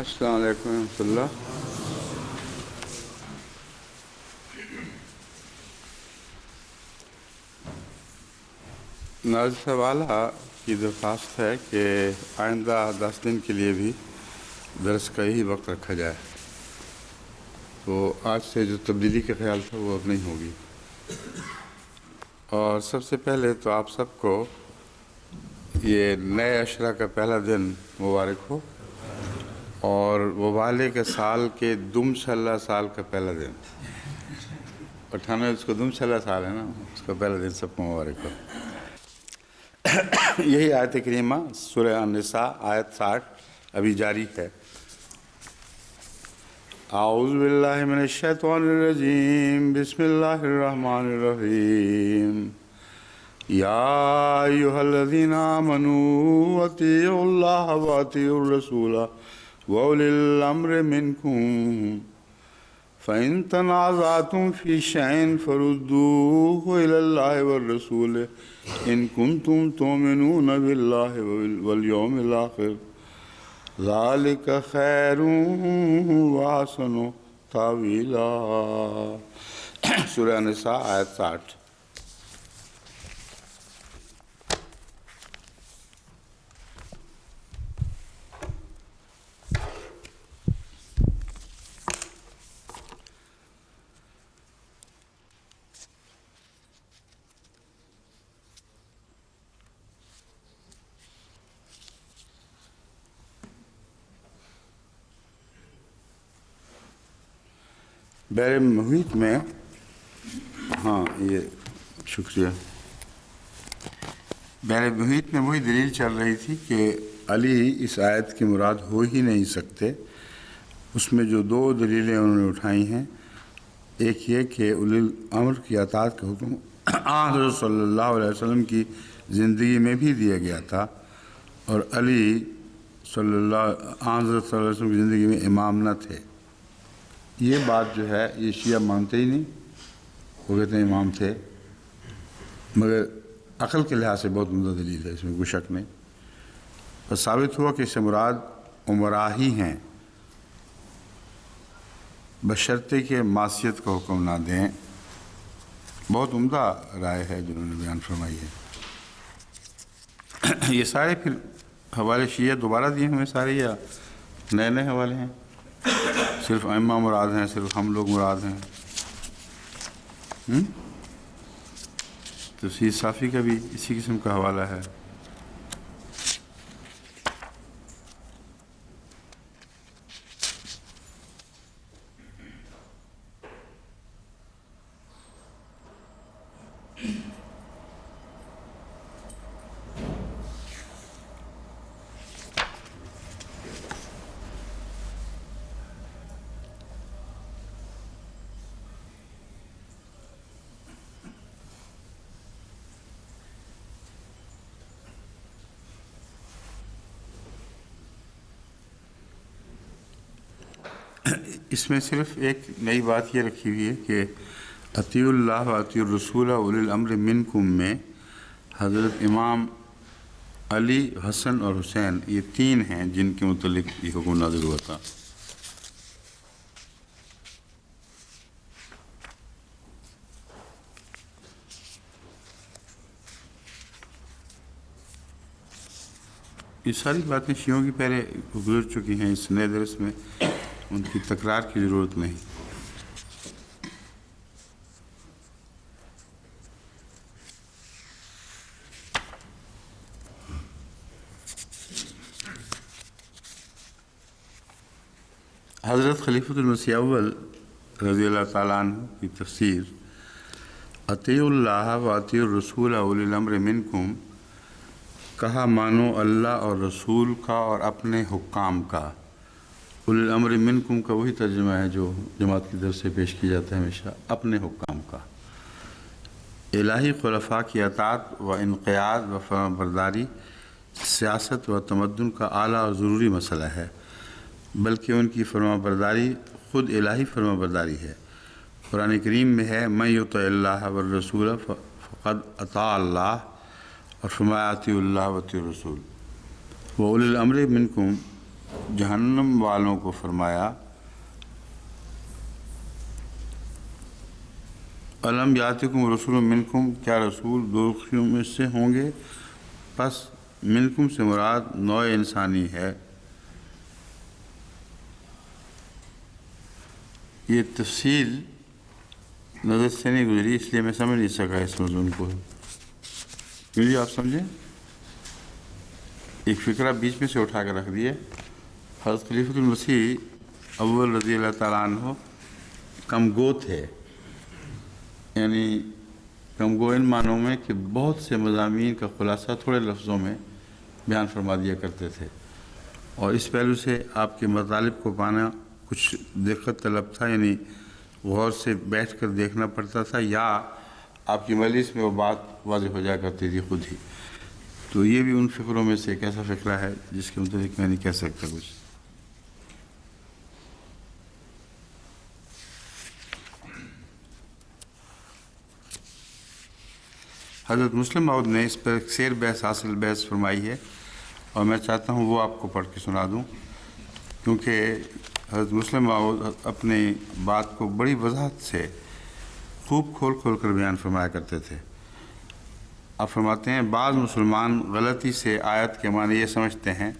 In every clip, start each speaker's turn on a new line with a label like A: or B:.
A: السلام علیکم ورحمۃ اللہ۔ ناظر صاحب اعلیٰ کی درخواست ہے کہ آئندہ 10 دن کے لیے بھی درس کا یہی وقت رکھا جائے، تو آج سے جو تبدیلی کا خیال تھا وہ اب نہیں ہوگی۔ اور سب سے پہلے تو آپ سب کو یہ نئے عشرہ کا پہلا دن مبارک ہو، اور وبالے کے سال کے دم صلہ سال کا پہلا دن 98 اس کو دم صلہ سال ہے نا، اس کا پہلا دن سب کو مبارک ہو۔ یہی آیت کریمہ سورہ النساء آیت 60 ابھی جاری ہے۔ اعوذ باللہ من الشیطان الرجیم، بسم اللہ الرحمن الرحیم۔ یا ایھا الذین آمنوا اطیعوا اللہ واطیعوا الرسول وَأُولِي الْأَمْرِ مِنْكُمْ فَإِن تَنَازَعْتُمْ فِي شَيْءٍ فَرُدُّوهُ إِلَى اللَّهِ وَالرَّسُولِ إِن كُنتُمْ تُؤْمِنُونَ بِاللَّهِ وَالْيَوْمِ الْآخِرِ ذَلِكَ خَيْرٌ وَأَحْسَنُ تَأْوِيلًا۔ سورہ النساء آیت 60۔ بحر محیط میں یہ شکریہ، بحر محیط میں وہی دلیل چل رہی تھی کہ علی اس آیت کی مراد ہو ہی نہیں سکتے۔ اس میں جو دو دلیلیں انہوں نے اٹھائی ہیں، ایک یہ کہ اولی الامر کی اطاعت کا حکم حضرت صلی اللہ علیہ وسلم کی زندگی میں بھی دیا گیا تھا، اور علی حضرت صلی اللہ علیہ وسلم کی زندگی میں امام نہ تھے۔ یہ بات جو ہے یہ شیعہ مانتے ہی نہیں، وہ کہتے ہیں امام تھے، مگر عقل کے لحاظ سے بہت عمدہ دلیل ہے، اس میں کوئی شک نہیں۔ بس ثابت ہوا کہ اس سے مراد عمراء ہی ہیں، بشرطے کہ معصیت کا حکم نہ دیں۔ بہت عمدہ رائے ہے جنہوں نے بیان فرمائی ہے۔ یہ سارے پھر حوالے شیعہ دوبارہ دیے ہمیں سارے، یا نئے نئے حوالے ہیں؟ صرف ائمہ مراد ہیں، صرف ہم لوگ مراد ہیں؟ تفسیر صافی کا بھی اسی قسم کا حوالہ ہے۔ اس میں صرف ایک نئی بات یہ رکھی ہوئی ہے کہ اطیعوا اللہ واطیعوا الرسول اولی الامر منکم میں حضرت امام علی، حسن اور حسین یہ تین ہیں جن کے متعلق یہ حکم نازل ہوا تھا۔ یہ ساری باتیں شیعوں کی پہلے گزر چکی ہیں، اس نئے درس میں ان کی تکرار کی ضرورت نہیں۔ حضرت خلیفۃ المسیح اول رضی اللہ تعالیٰ عنہ کی تفسیر اطیعوا اللہ واطیعوا الرسول اولی الامر منکم، کہا مانو اللہ اور رسول کا اور اپنے حکام کا۔ اولی الامر منکم کا وہی ترجمہ ہے جو جماعت کی طرف سے پیش کی جاتا ہے ہمیشہ، اپنے حکام کا۔ الہی خلفاء کی اطاعت و انقیاد و فرما برداری سیاست و تمدن کا اعلیٰ اور ضروری مسئلہ ہے، بلکہ ان کی فرما برداری خود الہی فرما برداری ہے۔ قرآن کریم میں ہے من یطع اللہ والرسول فقد اطاع اللہ، اور فرمایا اطیعوا اللہ واطیعوا الرسول۔ و اولی الامر منکم جہنم والوں کو فرمایا الم یاتکم رسول منکم، کیا رسول دوزخیوں میں سے ہوں گے؟ پس منکم سے مراد نوع انسانی ہے۔ یہ تفصیل نظر سے نہیں گزری، اس لیے میں سمجھ نہیں سکا اس مضمون کو۔ کیوں آپ سمجھیں، ایک فکرہ بیچ میں سے اٹھا کر رکھ دیے۔ حضرت خلیفۃ المسیح اول رضی اللہ تعالیٰ عنہ کم گو تھے، یعنی کم گو ان معنوں میں کہ بہت سے مضامین کا خلاصہ تھوڑے لفظوں میں بیان فرما دیا کرتے تھے، اور اس پہلو سے آپ کے مطالب کو پانا کچھ دقت طلب تھا، یعنی غور سے بیٹھ کر دیکھنا پڑتا تھا، یا آپ کی مجلس میں وہ بات واضح ہو جایا کرتی تھی خود ہی۔ تو یہ بھی ان فکروں میں سے ایک ایسا فکرہ ہے جس کے متعلق میں نہیں کہہ سکتا کچھ۔ حضرت مسلم موعود نے اس پر ایک سیر بحث حاصل بحث فرمائی ہے، اور میں چاہتا ہوں وہ آپ کو پڑھ کے سنا دوں، کیونکہ حضرت مسلم موعود اپنی بات کو بڑی وضاحت سے خوب کھول کھول کر بیان فرمایا کرتے تھے۔ آپ فرماتے ہیں بعض مسلمان غلطی سے آیت کے معنی یہ سمجھتے ہیں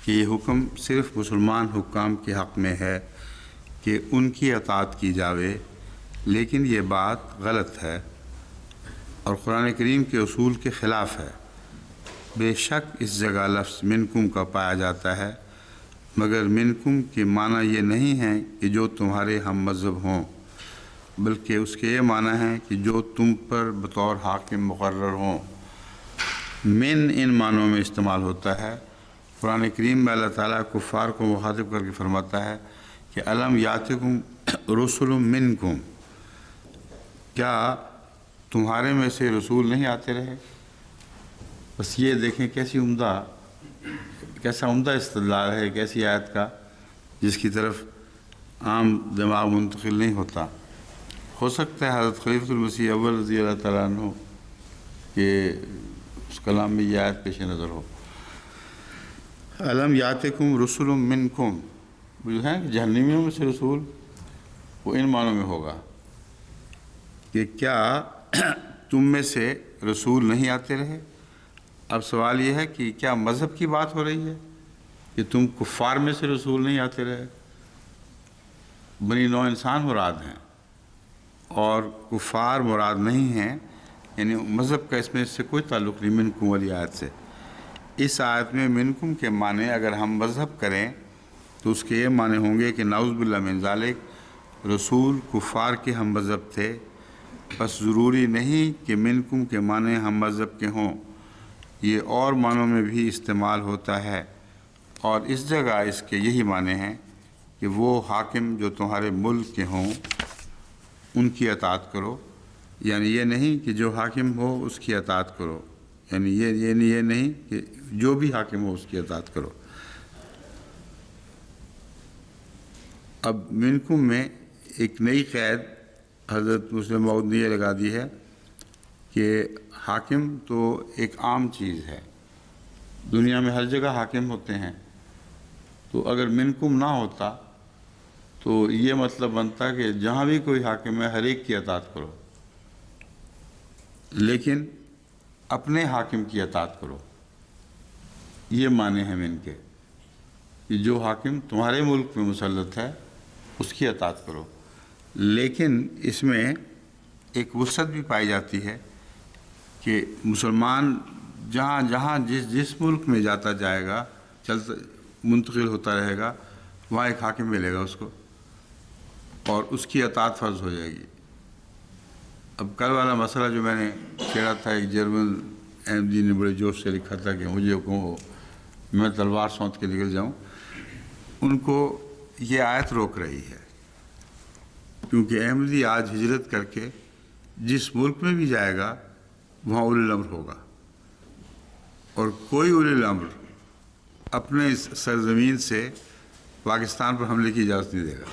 A: کہ یہ حکم صرف مسلمان حکام کے حق میں ہے کہ ان کی اطاعت کی جاوے، لیکن یہ بات غلط ہے اور قرآن کریم کے اصول کے خلاف ہے۔ بے شک اس جگہ لفظ منکم کا پایا جاتا ہے، مگر منکم کے معنی یہ نہیں ہے کہ جو تمہارے ہم مذہب ہوں، بلکہ اس کے یہ معنی ہے کہ جو تم پر بطور حاکم مقرر ہوں۔ من ان معنوں میں استعمال ہوتا ہے۔ قرآن کریم میں اللہ تعالیٰ کفار کو مخاطب کر کے فرماتا ہے کہ الم یاتکم رسل منکم، کیا تمہارے میں سے رسول نہیں آتے رہے؟ بس یہ دیکھیں کیسا عمدہ استدلال ہے، کیسی آیت کا جس کی طرف عام دماغ منتقل نہیں ہوتا۔ ہو سکتا ہے حضرت خلیفۃ المسیح اول رضی اللہ تعالیٰ عنہ کہ اس کلام میں یہ آیت پیش نظر ہو۔ الم یاتکم رسل منکم، جو ہے جہنمیوں میں سے رسول، وہ ان معنوں میں ہوگا کہ کیا تم میں سے رسول نہیں آتے رہے؟ اب سوال یہ ہے کہ کیا مذہب کی بات ہو رہی ہے کہ تم کفار میں سے رسول نہیں آتے رہے؟ بنی نوع انسان مراد ہیں اور کفار مراد نہیں ہیں، یعنی مذہب کا اس میں اس سے کوئی تعلق نہیں منکم والی آیت سے۔ اس آیت میں منکم کے معنی اگر ہم مذہب کریں تو اس کے یہ معنی ہوں گے کہ نعوذ باللہ من ذالک رسول کفار کے ہم مذہب تھے، بس ضروری نہیں کہ منکم کے معنی ہم مذہب کے ہوں، یہ اور معنوں میں بھی استعمال ہوتا ہے، اور اس جگہ اس کے یہی معنی ہیں کہ وہ حاکم جو تمہارے ملک کے ہوں ان کی اطاعت کرو، یعنی یہ نہیں کہ جو حاکم ہو اس کی اطاعت کرو، یعنی یہ نہیں کہ جو بھی حاکم ہو اس کی اطاعت کرو۔ اب منکم میں ایک نئی قید حضرت مسلم موعود نے یہ لگا دی ہے کہ حاکم تو ایک عام چیز ہے، دنیا میں ہر جگہ حاکم ہوتے ہیں، تو اگر منکم نہ ہوتا تو یہ مطلب بنتا کہ جہاں بھی کوئی حاکم ہے ہر ایک کی اطاعت کرو، لیکن اپنے حاکم کی اطاعت کرو۔ یہ معنی ہیں من کے کہ جو حاکم تمہارے ملک میں مسلط ہے اس کی اطاعت کرو، لیکن اس میں ایک وسعت بھی پائی جاتی ہے کہ مسلمان جہاں جہاں جس ملک میں جاتا جائے گا، چلتا منتقل ہوتا رہے گا، وہاں ایک حاکم ملے گا اس کو اور اس کی اطاعت فرض ہو جائے گی۔ اب کل والا مسئلہ جو میں نے چھیڑا تھا، ایک جرمن احمدی نے بڑے جوش سے لکھا تھا کہ مجھے کہو میں تلوار سونت کے نکل جاؤں، ان کو یہ آیت روک رہی ہے، کیونکہ احمدی آج ہجرت کر کے جس ملک میں بھی جائے گا وہاں اولی الامر ہوگا، اور کوئی اولی الامر اپنے سرزمین سے پاکستان پر حملے کی اجازت نہیں دے گا۔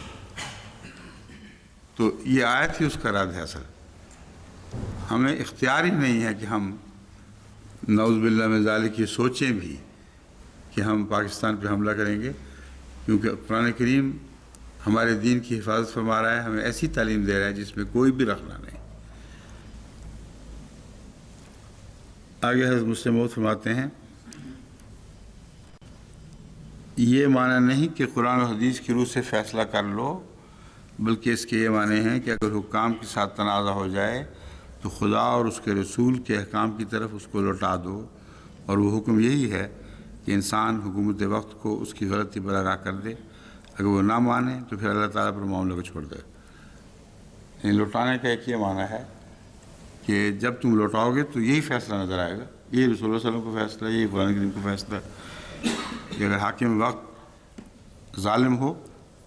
A: تو یہ آیت ہی اس کا رد ہے اصل۔ ہمیں اختیار ہی نہیں ہے کہ ہم نعوذ باللہ من ذالک یہ سوچیں بھی کہ ہم پاکستان پہ حملہ کریں گے، کیونکہ قرآن کریم ہمارے دین کی حفاظت فرما رہا ہے، ہمیں ایسی تعلیم دے رہا ہے جس میں کوئی بھی رخنہ نہیں۔ آگے حضرت مسلم موعود فرماتے ہیں یہ معنی نہیں کہ قرآن و حدیث کی روح سے فیصلہ کر لو، بلکہ اس کے یہ معنی ہیں کہ اگر حکام کے ساتھ تنازع ہو جائے تو خدا اور اس کے رسول کے احکام کی طرف اس کو لوٹا دو، اور وہ حکم یہی ہے کہ انسان حکومت وقت کو اس کی غلطی پر آگاہ کر دے، اگر وہ نہ مانے تو پھر اللہ تعالیٰ پر معاملے کو چھوڑ دے۔ یعنی لوٹانے کا ایک یہ معنی ہے کہ جب تم لوٹاؤ گے تو یہی فیصلہ نظر آئے گا، یہی رسول اللہ صلی اللہ علیہ وسلم کا فیصلہ، یہی قرآن کریم کا فیصلہ کہ اگر حاکم وقت ظالم ہو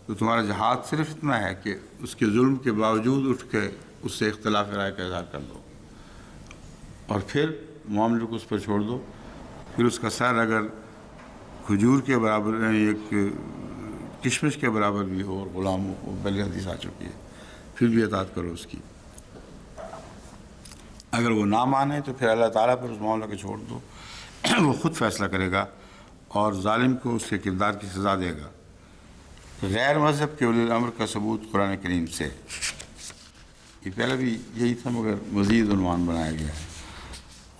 A: تو تمہارا جہاد صرف اتنا ہے کہ اس کے ظلم کے باوجود اٹھ کے اس سے اختلاف رائے کا اظہار کر دو، اور پھر معاملے کو اس پر چھوڑ دو۔ پھر اس کا سر اگر کھجور کے برابر، یعنی ایک کشمش کے برابر بھی ہو اور غلام ہو، پہلے حدیث آ چکی ہے، پھر بھی اطاعت کرو اس کی۔ اگر وہ نہ مانے تو پھر اللہ تعالیٰ پر اس معاملے کو چھوڑ دو، وہ خود فیصلہ کرے گا اور ظالم کو اس کے کردار کی سزا دے گا۔ غیر مذہب کے اولی الامر کا ثبوت قرآن کریم سے، یہ پہلے بھی یہی تھا مگر مزید عنوان بنایا گیا ہے۔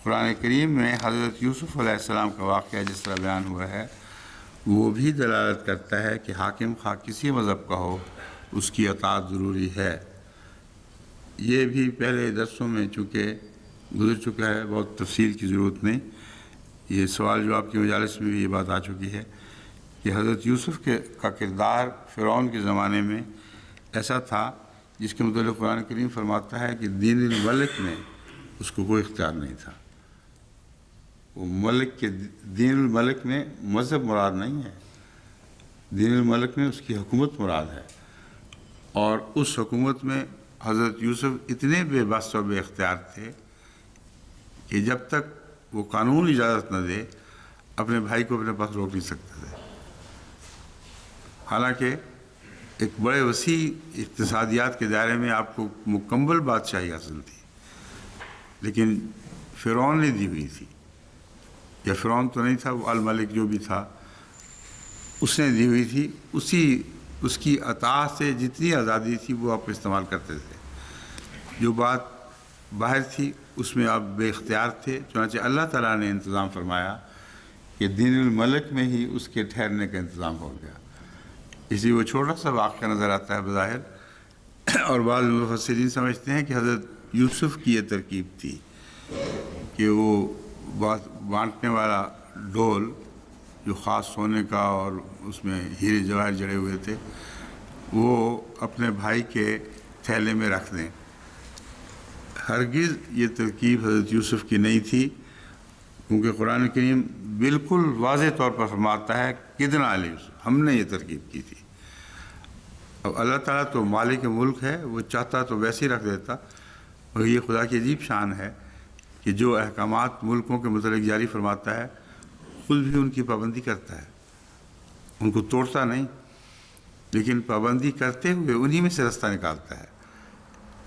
A: قرآن کریم میں حضرت یوسف علیہ السلام کا واقعہ جس طرح بیان ہوا ہے وہ بھی دلالت کرتا ہے کہ حاکم خواہ کسی مذہب کا ہو اس کی اطاعت ضروری ہے۔ یہ بھی پہلے درسوں میں چونکہ گزر چکا ہے، بہت تفصیل کی ضرورت نہیں، یہ سوال جواب کی مجالس میں بھی یہ بات آ چکی ہے کہ حضرت یوسف کا کردار فرعون کے زمانے میں ایسا تھا جس کے متعلق قرآن کریم فرماتا ہے کہ دین الملک میں اس کو کوئی اختیار نہیں تھا۔ وہ ملک کے دین الملک میں مذہب مراد نہیں ہے، دین الملک میں اس کی حکومت مراد ہے، اور اس حکومت میں حضرت یوسف اتنے بے بس و بے اختیار تھے کہ جب تک وہ قانون اجازت نہ دے اپنے بھائی کو اپنے پاس روک نہیں سکتے تھے۔ حالانکہ ایک بڑے وسیع اقتصادیات کے دائرے میں آپ کو مکمل بادشاہی حاصل تھی، لیکن فرعون نے دی ہوئی تھی، یا فرعون تو نہیں تھا، وہ الملک جو بھی تھا اس نے دی ہوئی تھی، اس کی اطاعت سے جتنی آزادی تھی وہ آپ استعمال کرتے تھے۔ جو بات باہر تھی اس میں آپ بے اختیار تھے، چنانچہ اللہ تعالیٰ نے انتظام فرمایا کہ دین الملک میں ہی اس کے ٹھہرنے کا انتظام ہو گیا۔ اس لیے وہ چھوٹا سا واقعہ نظر آتا ہے بظاہر، اور بعض مفسرین سمجھتے ہیں کہ حضرت یوسف کی یہ ترکیب تھی کہ وہ بانٹنے والا ڈول جو خاص سونے کا اور اس میں ہیرے جواہر جڑے ہوئے تھے وہ اپنے بھائی کے تھیلے میں رکھ دیں۔ ہرگز یہ ترکیب حضرت یوسف کی نہیں تھی، کیونکہ قرآن کریم بالکل واضح طور پر فرماتا ہے کدنا علی یوسف، ہم نے یہ ترکیب کی تھی۔ اب اللہ تعالیٰ تو مالک ملک ہے، وہ چاہتا تو ویسے ہی رکھ دیتا، اور یہ خدا کی عجیب شان ہے کہ جو احکامات ملکوں کے متعلق جاری فرماتا ہے خود بھی ان کی پابندی کرتا ہے، ان کو توڑتا نہیں، لیکن پابندی کرتے ہوئے انہی میں سے رستہ نکالتا ہے۔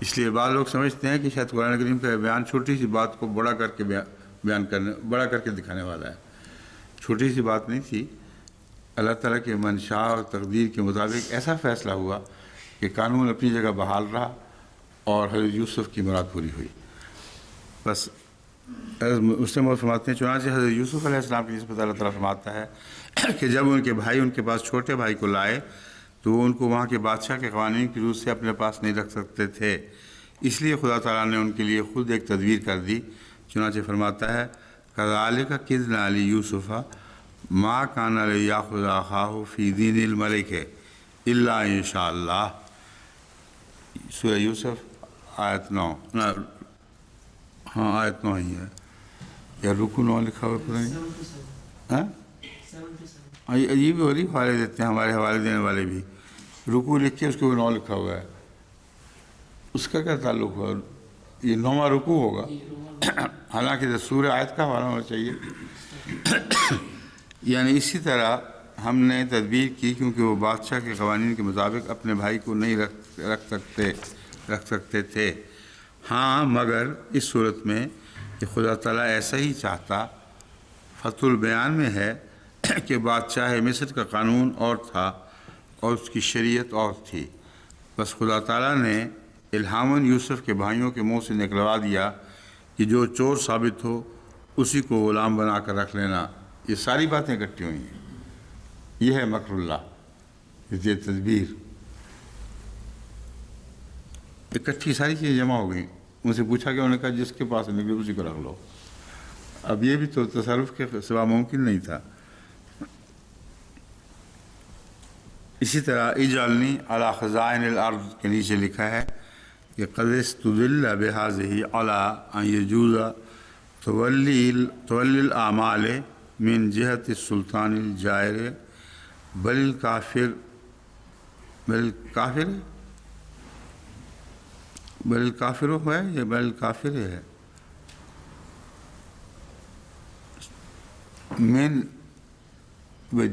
A: اس لیے بعض لوگ سمجھتے ہیں کہ شاید قرآن کریم کا بیان چھوٹی سی بات کو بڑا کر کے دکھانے والا ہے۔ چھوٹی سی بات نہیں تھی، اللہ تعالیٰ کے منشاء اور تقدیر کے مطابق ایسا فیصلہ ہوا کہ قانون اپنی جگہ بحال رہا اور حضرت یوسف کی مراد پوری ہوئی۔ بس مسلم فرماتے ہیں چنانچہ حضرت یوسف علیہ السلام کی نسبت اللہ تعالیٰ فرماتا ہے کہ جب ان کے بھائی ان کے پاس چھوٹے بھائی کو لائے تو وہ ان کو وہاں کے بادشاہ کے قوانین کی روح سے اپنے پاس نہیں رکھ سکتے تھے، اس لیے خدا تعالیٰ نے ان کے لیے خود ایک تدبیر کر دی۔ چنانچہ فرماتا ہے کذالک کدنا لیوسف ما کان لیأخذ اخاہ فی دین الملک الا ان شاء اللہ، سورہ یوسف آیت 9، ہاں آیت 9 ہی ہے، یا رکو 9 لکھا ہوا پتہ نہیں، عجیب غریب حوالے دیتے ہیں ہمارے حوالے دینے والے بھی، رکو لکھ کے اس کو 9 لکھا ہوا ہے، اس کا کیا تعلق ہوا؟ یہ 9واں رکو ہوگا، حالانکہ سورہ آیت کا حوالہ ہونا چاہیے۔ یعنی اسی طرح ہم نے تدبیر کی کیونکہ وہ بادشاہ کے قوانین کے مطابق اپنے بھائی کو نہیں رکھ سکتے تھے، ہاں مگر اس صورت میں کہ خدا تعالیٰ ایسا ہی چاہتا۔ فتح البیان میں ہے کہ بادشاہ مصر کا قانون اور تھا اور اس کی شریعت اور تھی، بس خدا تعالیٰ نے الہاماً یوسف کے بھائیوں کے منہ سے نکلوا دیا کہ جو چور ثابت ہو اسی کو غلام بنا کر رکھ لینا۔ یہ ساری باتیں اکٹھی ہوئی ہیں، یہ ہے مکر اللہ، یہ تدبیر، اکٹھی ساری چیزیں جمع ہو گئیں۔ ان سے پوچھا کہ انہوں نے کہا جس کے پاس نکلے اسی کو رکھ لو۔ اب یہ بھی تو تصرف کے سوا ممکن نہیں تھا۔ اسی طرح اجعلنی علی خزائن الارض کے نیچے لکھا ہے کہ قد استدل بہذہ علی ان یجوز تولی الاعمال من جہت السلطان الجائر بل الکافر ہے یا بل الکافر ہے، من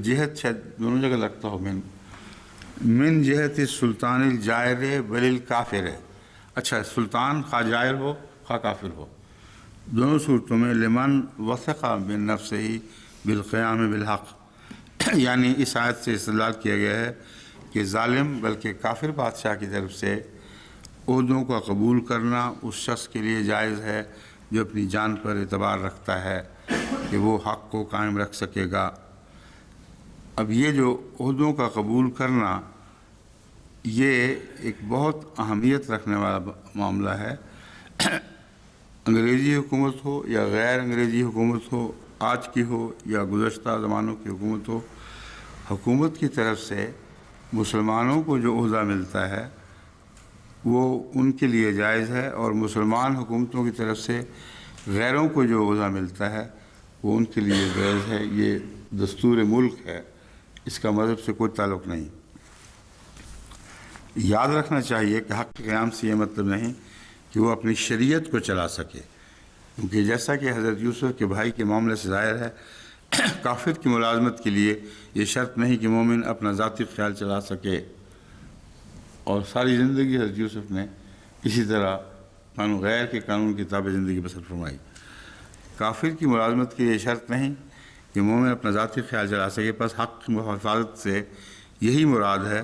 A: جہت، شاید دونوں جگہ لگتا ہو، من جہت السلطان الجائر بل الکافر ہے۔ اچھا، سلطان خواہ جائر ہو خواہ کافر ہو، دونوں صورتوں میں لمن وثق بالنفسہ بالقیام بالحق، یعنی اس آیت سے استدلال کیا گیا ہے کہ ظالم بلکہ کافر بادشاہ کی طرف سے عہدوں کا قبول کرنا اس شخص کے لیے جائز ہے جو اپنی جان پر اعتبار رکھتا ہے کہ وہ حق کو قائم رکھ سکے گا۔ اب یہ جو عہدوں کا قبول کرنا، یہ ایک بہت اہمیت رکھنے والا معاملہ ہے۔ انگریزی حکومت ہو یا غیر انگریزی حکومت ہو، آج کی ہو یا گزشتہ زمانوں کی حکومت ہو، حکومت کی طرف سے مسلمانوں کو جو عہدہ ملتا ہے وہ ان کے لیے جائز ہے، اور مسلمان حکومتوں کی طرف سے غیروں کو جو عہدہ ملتا ہے وہ ان کے لیے جائز ہے۔ یہ دستور ملک ہے، اس کا مذہب سے کوئی تعلق نہیں۔ یاد رکھنا چاہیے کہ حق کے قیام سے یہ مطلب نہیں کہ وہ اپنی شریعت کو چلا سکے، کیونکہ جیسا کہ حضرت یوسف کے بھائی کے معاملے سے ظاہر ہے، کافر کی ملازمت کے لیے یہ شرط نہیں کہ مومن اپنا ذاتی خیال چلا سکے، اور ساری زندگی حضرت یوسف نے اسی طرح غیر کے قانون کی تابع زندگی بسر فرمائی۔ کافر کی ملازمت کے لیے شرط نہیں کہ مومن اپنا ذاتی خیال چلا سکے، بس حق کی حفاظت سے یہی مراد ہے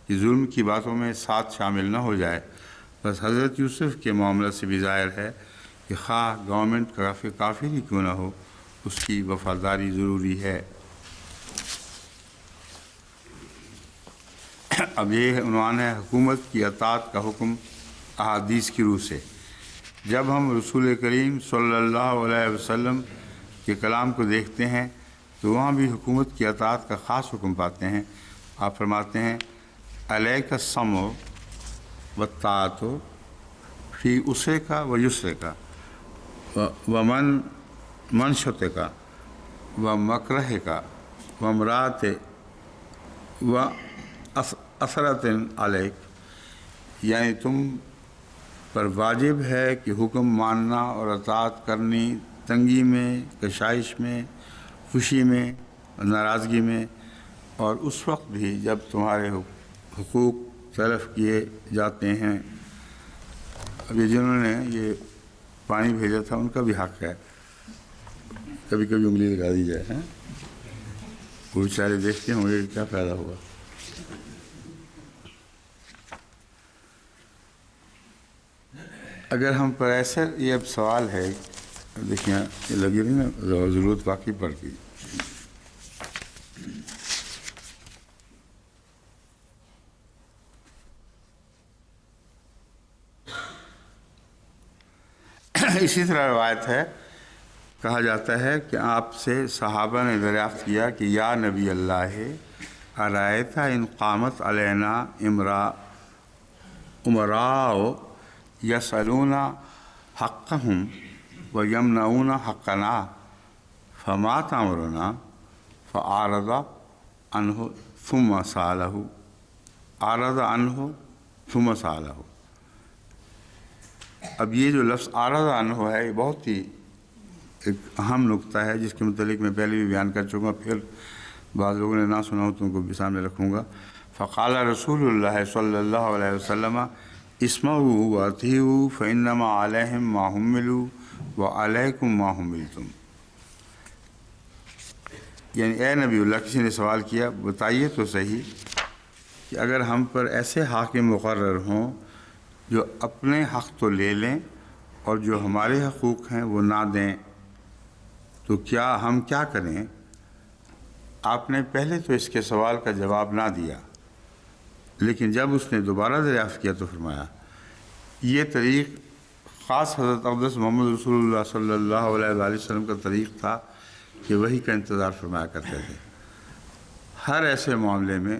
A: کہ ظلم کی باتوں میں ساتھ شامل نہ ہو جائے۔ بس حضرت یوسف کے معاملے سے بھی ظاہر ہے کہ خواہ گورنمنٹ کافر ہی کیوں نہ ہو، اس کی وفاداری ضروری ہے۔ اب یہ عنوان ہے حکومت کی اطاعت کا حکم احادیث کی روح سے۔ جب ہم رسول کریم صلی اللہ علیہ وسلم کے کلام کو دیکھتے ہیں تو وہاں بھی حکومت کی اطاعت کا خاص حکم پاتے ہیں۔ آپ فرماتے ہیں علیک السمع والطاعۃ فی عسرک و یسرک و منشطک و مکرہک و امرات و اثرت علیک، یعنی تم پر واجب ہے کہ حکم ماننا اور اطاعت کرنی، تنگی میں، کشائش میں، خوشی میں، ناراضگی میں، اور اس وقت بھی جب تمہارے حقوق تلف کیے جاتے ہیں۔ اب یہ جنہوں نے یہ پانی بھیجا تھا ان کا بھی حق ہے، کبھی کبھی انگلی لگا دی جائے، ہیں وہ بیچارے دیکھتے ہوں گے کیا فائدہ ہوا۔ اگر ہم پر ایسا، یہ اب سوال ہے، دیکھیں یہ لگی رہی نا ضرورت واقعی پڑ گئی۔ اسی طرح روایت ہے، کہا جاتا ہے کہ آپ سے صحابہ نے دریافت کیا کہ یا نبی اللہ ارائیت ان قامت علینا امراء یسألون حقهم ویمنعون حقنا فما تأمرنا فأعرض عنہ ثم سألہ، أعرض عنہ ثم سألہ۔ اب یہ جو لفظ أعرض عنہ ہے یہ بہت ہی ایک اہم نقطہ ہے، جس کے متعلق میں پہلے بھی بیان کر چکا، پھر بعض لوگوں نے نہ سنا ہو تو ان کو بھی سامنے رکھوں گا۔ فقال رسول اللہ صلی اللہ علیہ وسلم اسمعوا واطیعوا فإنما علیہم ما حملوا وعلیکم ما حملتم۔ یعنی اے نبی اللہ، کسی نے سوال کیا بتائیے تو صحیح کہ اگر ہم پر ایسے حاکم مقرر ہوں جو اپنے حق تو لے لیں اور جو ہمارے حقوق ہیں وہ نہ دیں تو ہم کیا کریں؟ آپ نے پہلے تو اس کے سوال کا جواب نہ دیا، لیکن جب اس نے دوبارہ دریافت کیا تو فرمایا یہ طریق خاص حضرت اقدس محمد رسول اللہ صلی اللہ علیہ وآلہ وسلم کا طریق تھا کہ وہی کا انتظار فرمایا کرتے تھے۔ ہر ایسے معاملے میں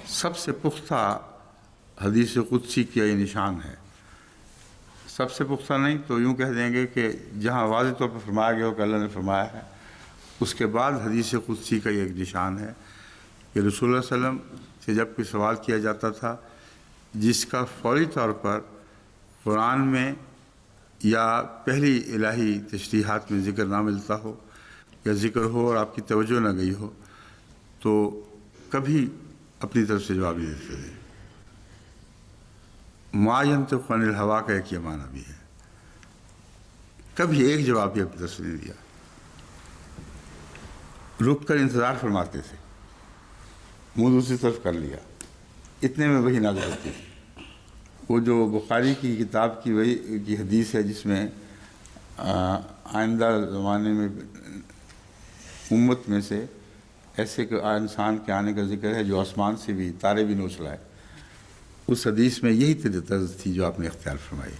A: سب سے پختہ حدیث قدسی کا یہ نشان ہے۔ سب سے پختہ نہیں تو یوں کہہ دیں گے کہ جہاں واضح طور پر فرمایا گیا ہو کہ اللہ نے فرمایا ہے، اس کے بعد حدیث قدسی کا یہ ایک نشان ہے کہ رسول اللہ صلی اللہ علیہ وسلم سے جب کوئی سوال کیا جاتا تھا جس کا فوری طور پر قرآن میں یا پہلی الہی تشریحات میں ذکر نہ ملتا ہو یا ذکر ہو اور آپ کی توجہ نہ گئی ہو تو کبھی اپنی طرف سے جواب نہیں دیتے تھے۔ ما ینطق عن الہوا کا ایک یہ معنی بھی ہے، کبھی ایک جواب بھی اپنی طرف سے نہیں دیا، رک کر انتظار فرماتے تھے، منہ دوسری طرف کر لیا، اتنے میں وہی نازل ہوتی تھی۔ وہ جو بخاری کی کتاب کی وہی کی حدیث ہے جس میں آئندہ زمانے میں امت میں سے ایسے انسان کے آنے کا ذکر ہے جو آسمان سے بھی تارے بھی نوچ لائے، اس حدیث میں یہی طرز تھی جو آپ نے اختیار فرمائی۔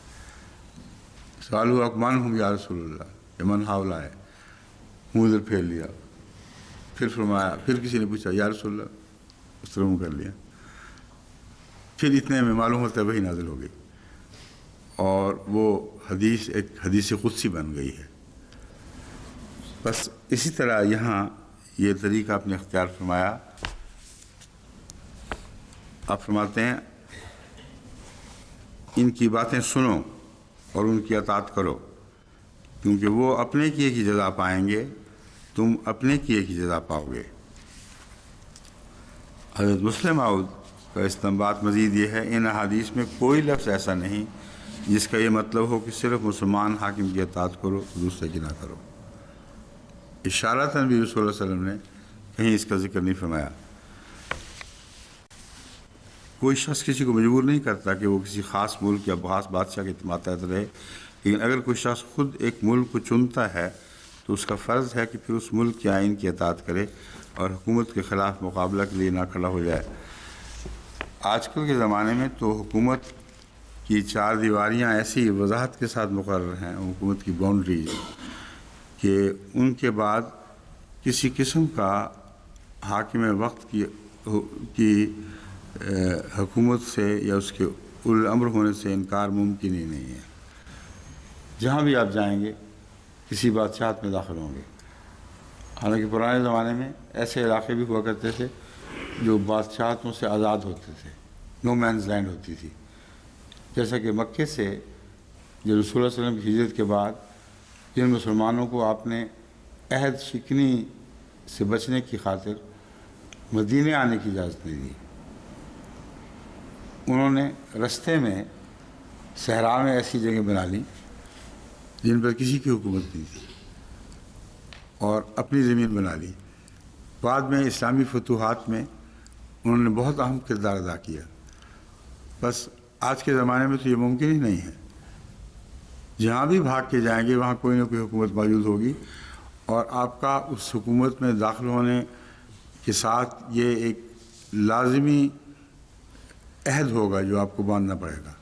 A: سوال ہوا اکمان ہوں یا رسول اللہ، من ہاولا ہے، منہ ادھر پھیر لیا، پھر فرمایا، پھر کسی نے پوچھا یا رسول اللہ، اس طرح منہ کر لیا، پھر اتنے میں معلوم ہوتا ہے وہی نازل ہو گئی اور وہ حدیث ایک حدیث قدسی بن گئی ہے۔ بس اسی طرح یہاں یہ طریقہ آپ نے اختیار فرمایا۔ آپ فرماتے ہیں ان کی باتیں سنو اور ان کی اطاعت کرو کیونکہ وہ اپنے کیے کی جزا پائیں گے، تم اپنے کیے کی جزا پاؤ گے۔ حضرت مسلم معود کا استنباط مزید یہ ہے ان احادیث میں کوئی لفظ ایسا نہیں جس کا یہ مطلب ہو کہ صرف مسلمان حاکم کی اطاعت کرو دوسرے کی نہ کرو۔ اشارتاً بھی رسول اللہ صلی اللہ علیہ وسلم نے کہیں اس کا ذکر نہیں فرمایا۔ کوئی شخص کسی کو مجبور نہیں کرتا کہ وہ کسی خاص ملک یا خاص بادشاہ کے ماتحت رہے، لیکن اگر کوئی شخص خود ایک ملک کو چنتا ہے تو اس کا فرض ہے کہ پھر اس ملک کے آئین کی اطاعت کرے اور حکومت کے خلاف مقابلہ کے لیے نہ کھڑا ہو جائے۔ آج کل کے زمانے میں تو حکومت کی چار دیواریاں ایسی وضاحت کے ساتھ مقرر ہیں، حکومت کی باؤنڈریز، کہ ان کے بعد کسی قسم کا حاکم وقت کی حکومت سے یا اس کے اولو الامر ہونے سے انکار ممکن ہی نہیں ہے۔ جہاں بھی آپ جائیں گے کسی بادشاہت میں داخل ہوں گے، حالانکہ پرانے زمانے میں ایسے علاقے بھی ہوا کرتے تھے جو بادشاہتوں سے آزاد ہوتے تھے، نو مینز لینڈ ہوتی تھی، جیسا کہ مکے سے جو رسول اللہ صلی اللہ علیہ وسلم کی ہجرت کے بعد جن مسلمانوں کو آپ نے عہد شکنی سے بچنے کی خاطر مدینے آنے کی اجازت نہیں دی، انہوں نے رستے میں صحرا میں ایسی جگہ بنا لی جن پر کسی کی حکومت نہیں تھی اور اپنی زمین بنا لی۔ بعد میں اسلامی فتوحات میں انہوں نے بہت اہم کردار ادا کیا۔ بس آج کے زمانے میں تو یہ ممکن ہی نہیں ہے، جہاں بھی بھاگ کے جائیں گے وہاں کوئی نہ کوئی حکومت موجود ہوگی اور آپ کا اس حکومت میں داخل ہونے کے ساتھ یہ ایک لازمی عہد ہوگا جو آپ کو باندھنا پڑے گا،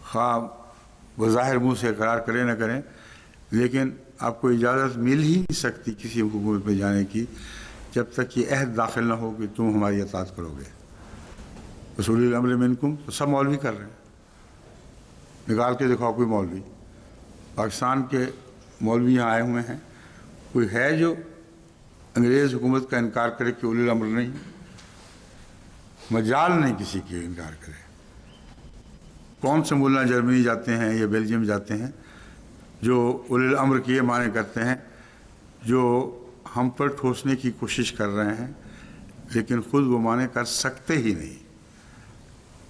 A: خواہ بظاہر منہ سے اقرار کریں نہ کریں، لیکن آپ کو اجازت مل ہی نہیں سکتی کسی حکومت پہ جانے کی جب تک یہ عہد داخل نہ ہو کہ تم ہماری اطاعت کرو گے۔ رسول الامر منکم تو سب مولوی کر رہے ہیں، نکال کے دکھاؤ کوئی مولوی، پاکستان کے مولوی یہاں آئے ہوئے ہیں، کوئی ہے جو انگریز حکومت کا انکار کرے کہ اولی الامر نہیں؟ مجال نہیں کسی کی انکار کرے۔ کون سے ملا جرمنی جاتے ہیں یا بیلجیم جاتے ہیں جو اولی الامر کی یہ معنی کرتے ہیں جو ہم پر ٹھوسنے کی کوشش کر رہے ہیں، لیکن خود وہ معنی کر سکتے ہی نہیں۔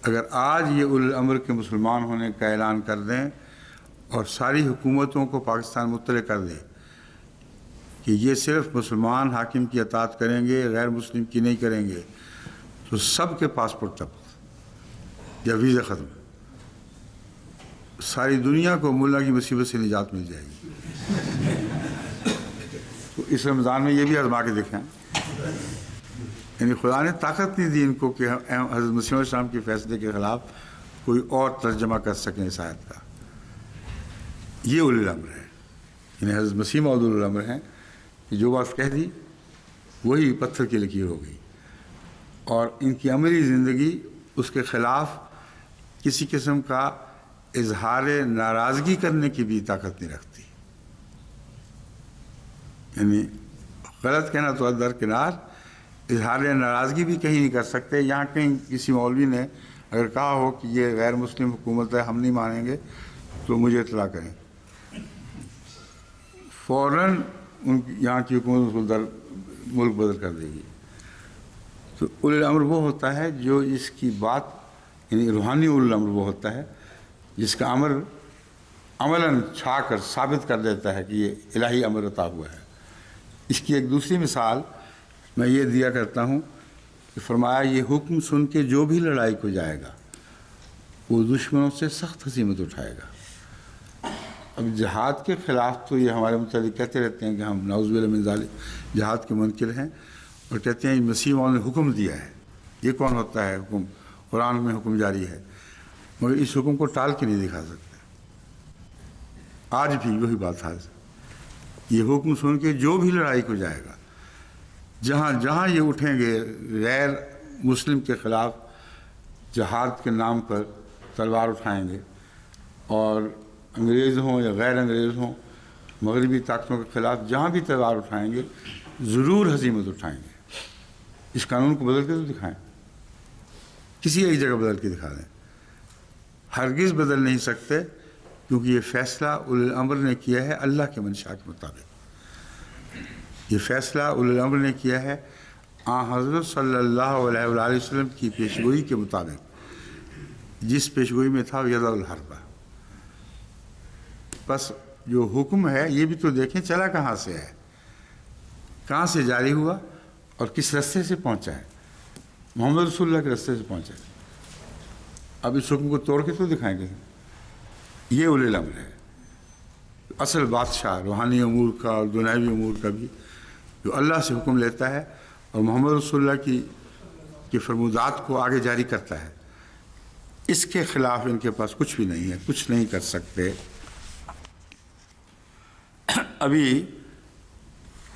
A: اگر آج یہ اولی الامر کے مسلمان ہونے کا اعلان کر دیں اور ساری حکومتوں کو پاکستان مطلع کر دے کہ یہ صرف مسلمان حاکم کی اطاعت کریں گے، غیر مسلم کی نہیں کریں گے، تو سب کے پاسپورٹ تب یا ویزا ختم، ساری دنیا کو ملا کی مصیبت سے نجات مل جائے گی۔ تو اس رمضان میں یہ بھی آزما کے دیکھیں، یعنی خدا نے طاقت نہیں دی ان کو کہ حضرت مسیح علیہ السلام کے فیصلے کے خلاف کوئی اور ترجمہ کر سکیں اس آیت کا۔ یہ اولی الامر ہے، یعنی حضرت مسیح موعود اولی الامر ہیں کہ جو بات کہہ دی وہی پتھر کی لکیر ہو گئی، اور ان کی عملی زندگی اس کے خلاف کسی قسم کا اظہار ناراضگی کرنے کی بھی طاقت نہیں رکھتی۔ یعنی غلط کہنا تو درکنار، اظہار ناراضگی بھی کہیں نہیں کر سکتے۔ یہاں کہیں کسی مولوی نے اگر کہا ہو کہ یہ غیر مسلم حکومت ہے، ہم نہیں مانیں گے، تو مجھے اطلاع کریں، فوراً یہاں کی حکومت اس کو ملک بدل کر دے گی۔ تو اولی الامر وہ ہوتا ہے جو اس کی بات، یعنی روحانی اولی الامر وہ ہوتا ہے جس کا امر عملاً چھا کر ثابت کر دیتا ہے کہ یہ الہی امر عطا ہوا ہے۔ اس کی ایک دوسری مثال میں یہ دیا کرتا ہوں کہ فرمایا یہ حکم سن کے جو بھی لڑائی کو جائے گا وہ دشمنوں سے سخت ہزیمت اٹھائے گا۔ اب جہاد کے خلاف تو یہ ہمارے متعلق کہتے رہتے ہیں کہ ہم نعوذ باللہ من ذالک جہاد کے منکر ہیں، اور کہتے ہیں مسیح موعود نے حکم دیا ہے۔ یہ کون ہوتا ہے حکم؟ قرآن میں حکم جاری ہے، مگر اس حکم کو ٹال کے نہیں دکھا سکتے۔ آج بھی وہی بات ہے، یہ حکم سن کے جو بھی لڑائی کو جائے گا، جہاں جہاں یہ اٹھیں گے غیر مسلم کے خلاف جہاد کے نام پر تلوار اٹھائیں گے، اور انگریز ہوں یا غیر انگریز ہوں، مغربی طاقتوں کے خلاف جہاں بھی تلوار اٹھائیں گے ضرور ہزیمت اٹھائیں گے۔ اس قانون کو بدل کے تو دکھائیں، کسی ایک جگہ بدل کے دکھا دیں، ہرگز بدل نہیں سکتے، کیونکہ یہ فیصلہ اولی الامر نے کیا ہے اللہ کے منشاء کے مطابق۔ یہ فیصلہ اولی الامر نے کیا ہے حضرت صلی اللہ علیہ وآلہ وسلم کی پیشگوئی کے مطابق، جس پیشگوئی میں تھا یضع الحرب۔ بس جو حکم ہے یہ بھی تو دیکھیں چلا کہاں سے ہے، کہاں سے جاری ہوا اور کس رستے سے پہنچا ہے۔ محمد رسول اللہ کے رستے سے پہنچا ہے۔ اب اس حکم کو توڑ کے تو دکھائیں گے۔ یہ اولی الامر ہے، اصل بادشاہ روحانی امور کا اور دنیاوی امور کا بھی، جو اللہ سے حکم لیتا ہے اور محمد رسول اللہ کی فرمودات کو آگے جاری کرتا ہے۔ اس کے خلاف ان کے پاس کچھ بھی نہیں ہے، کچھ نہیں کر سکتے۔ ابھی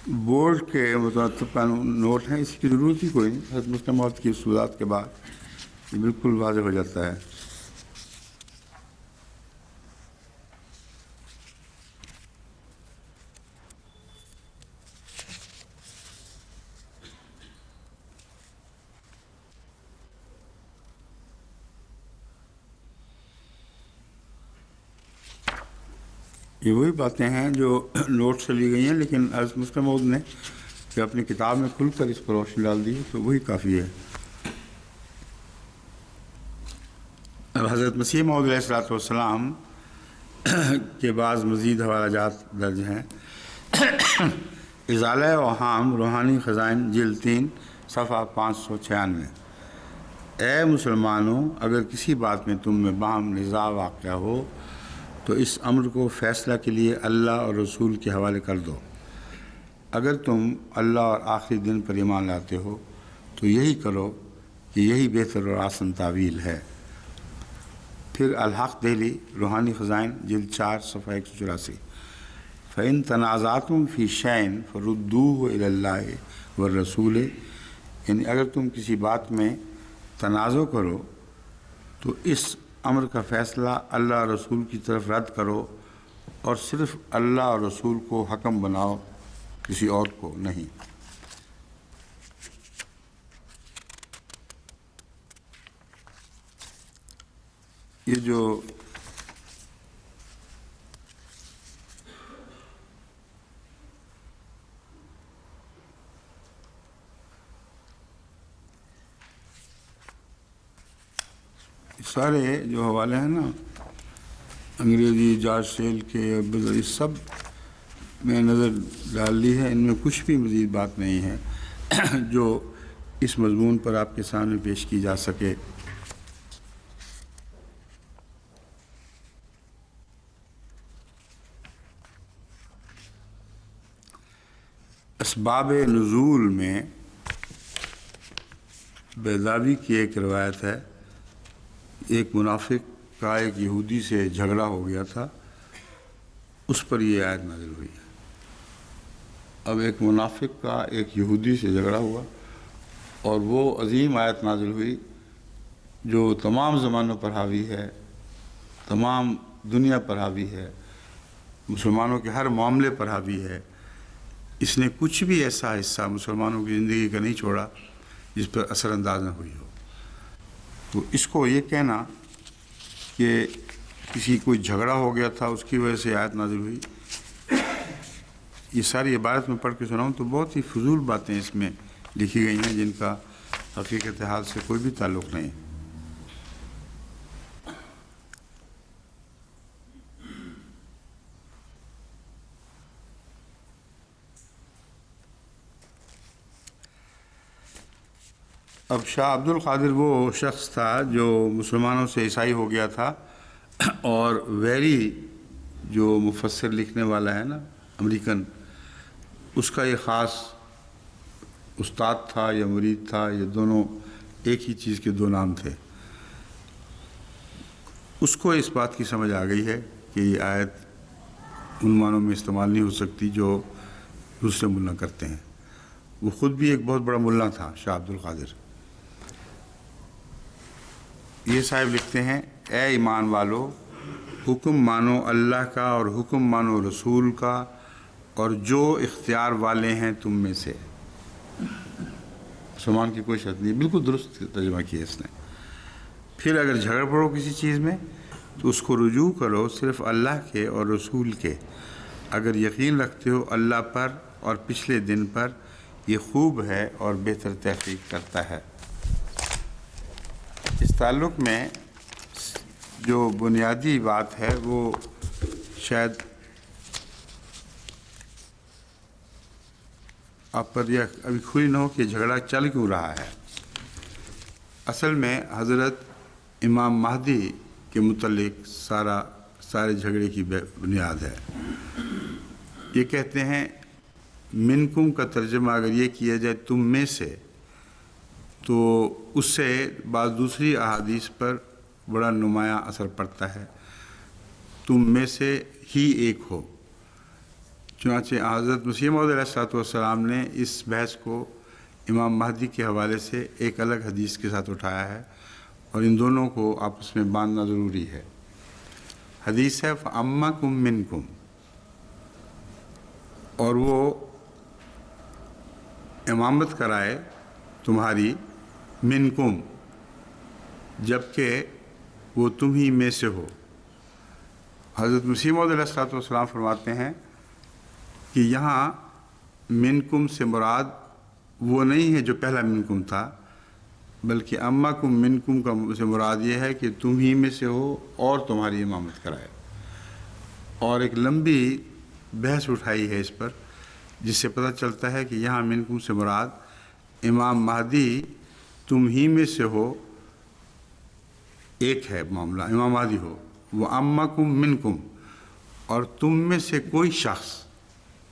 A: بورڈ کے مترتب قانون نوٹ ہیں، اس کی ضرورت ہی کوئی نہیں، حضرت مسلم موعود کی اصولات کے بعد یہ بالکل واضح ہو جاتا ہے۔ یہ وہی باتیں ہیں جو نوٹ سے لی گئی ہیں، لیکن حضرت مسلم موعود نے کہ اپنی کتاب میں کھل کر اس پر روشنی ڈال دی، تو وہی کافی ہے۔ اب حضرت مسیح موعود علیہ الصلوۃ والسلام کے بعض مزید حوالہ جات درج ہیں۔ ازالہ اوہام روحانی خزائن جلد 3 صفحہ 596۔ اے مسلمانوں، اگر کسی بات میں تم میں باہم نزاع واقع ہو تو اس امر کو فیصلہ کے لیے اللہ اور رسول کے حوالے کر دو۔ اگر تم اللہ اور آخری دن پر ایمان لاتے ہو تو یہی کرو کہ یہی بہتر اور آسان تعویل ہے۔ پھر الحق دہلی روحانی خزائن جلد 4 صفحہ 184۔ فَإِن تَنَازَعْتُمْ فِي شَيْءٍ فَرُدُّوهُ إِلَى اللَّهِ وَالرَّسُولِ، یعنی اگر تم کسی بات میں تنازع کرو تو اس امر کا فیصلہ اللہ اور رسول کی طرف رد کرو، اور صرف اللہ اور رسول کو حکم بناؤ، کسی اور کو نہیں۔ یہ جو سارے جو حوالے ہیں نا، انگریزی جارج سیل کے، یہ سب میں نظر ڈال لی ہے، ان میں کچھ بھی مزید بات نہیں ہے جو اس مضمون پر آپ کے سامنے پیش کی جا سکے۔ اسباب نزول میں بیضاوی کی ایک روایت ہے، ایک منافق کا ایک یہودی سے جھگڑا ہو گیا تھا، اس پر یہ آیت نازل ہوئی ہے۔ اب ایک منافق کا ایک یہودی سے جھگڑا ہوا اور وہ عظیم آیت نازل ہوئی جو تمام زمانوں پر حاوی ہے، تمام دنیا پر حاوی ہے، مسلمانوں کے ہر معاملے پر حاوی ہے۔ اس نے کچھ بھی ایسا حصہ مسلمانوں کی زندگی کا نہیں چھوڑا جس پر اثر انداز نہ ہوئی ہو۔ تو اس کو یہ کہنا کہ کسی کوئی جھگڑا ہو گیا تھا اس کی وجہ سے آیت نازل ہوئی، یہ ساری عبارت میں پڑھ کے سناؤں تو بہت ہی فضول باتیں اس میں لکھی گئی ہیں جن کا حقیقت حال سے کوئی بھی تعلق نہیں ہے۔ اب شاہ عبد القادر وہ شخص تھا جو مسلمانوں سے عیسائی ہو گیا تھا، اور ویری جو مفسر لکھنے والا ہے نا امریکن، اس کا یہ خاص استاد تھا یا مرید تھا، یہ دونوں ایک ہی چیز کے دو نام تھے۔ اس کو اس بات کی سمجھ آ گئی ہے کہ یہ آیت ان معنوں میں استعمال نہیں ہو سکتی جو دوسرے ملا کرتے ہیں۔ وہ خود بھی ایک بہت بڑا ملا تھا شاہ عبد القادر۔ یہ صاحب لکھتے ہیں، اے ایمان والو، حکم مانو اللہ کا اور حکم مانو رسول کا اور جو اختیار والے ہیں تم میں سے۔ مسلمان کی کوئی شرط نہیں، بالکل درست ترجمہ کیا اس نے۔ پھر اگر جھگڑ پڑو کسی چیز میں تو اس کو رجوع کرو صرف اللہ کے اور رسول کے، اگر یقین رکھتے ہو اللہ پر اور پچھلے دن پر، یہ خوب ہے اور بہتر تحقیق کرتا ہے۔ اس تعلق میں جو بنیادی بات ہے وہ شاید آپ پر یہ ابھی کھلی نہ ہو کہ جھگڑا چل کیوں رہا ہے۔ اصل میں حضرت امام مہدی کے متعلق سارے جھگڑے کی بنیاد ہے۔ یہ کہتے ہیں منکم کا ترجمہ اگر یہ کیا جائے تم میں سے، تو اس سے بعض دوسری احادیث پر بڑا نمایاں اثر پڑتا ہے، تم میں سے ہی ایک ہو۔ چنانچہ حضرت مسیح موعود علیہ السلام نے اس بحث کو امام مہدی کے حوالے سے ایک الگ حدیث کے ساتھ اٹھایا ہے، اور ان دونوں کو آپس میں باندھنا ضروری ہے۔ حدیث ہے فَأَمَّكُم مِّنكُم، اور وہ امامت کرائے تمہاری، منکم، جبکہ وہ تم ہی میں سے ہو۔ حضرت مسیح موعود علیہ السلام فرماتے ہیں کہ یہاں منکم سے مراد وہ نہیں ہے جو پہلا منکم تھا، بلکہ امکم منکم کا سے مراد یہ ہے کہ تم ہی میں سے ہو اور تمہاری امامت کرائے۔ اور ایک لمبی بحث اٹھائی ہے اس پر، جس سے پتہ چلتا ہے کہ یہاں منکم سے مراد امام مہدی تم ہی میں سے ہو، ایک ہے معاملہ، امام مہدی ہو، وہ امکم منکم، اور تم میں سے کوئی شخص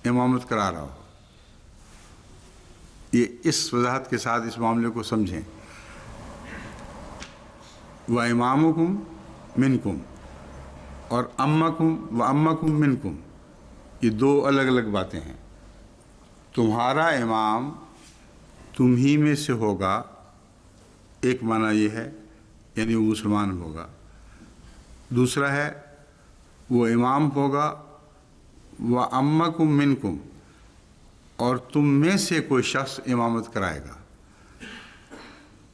A: امامت کرا رہا ہو۔ یہ اس وضاحت کے ساتھ اس معاملے کو سمجھیں، وَإِمَامُكُمْ مِنْكُمْ اور أَمَّكُمْ وَأَمَّكُمْ مِنْكُمْ، یہ دو الگ الگ باتیں ہیں۔ تمہارا امام تم ہی میں سے ہوگا، ایک معنی یہ ہے یعنی وہ مسلمان ہوگا، دوسرا ہے وہ امام ہوگا وَأَمَّكُمْ مِنْكُمْ، اور تم میں سے کوئی شخص امامت کرائے گا۔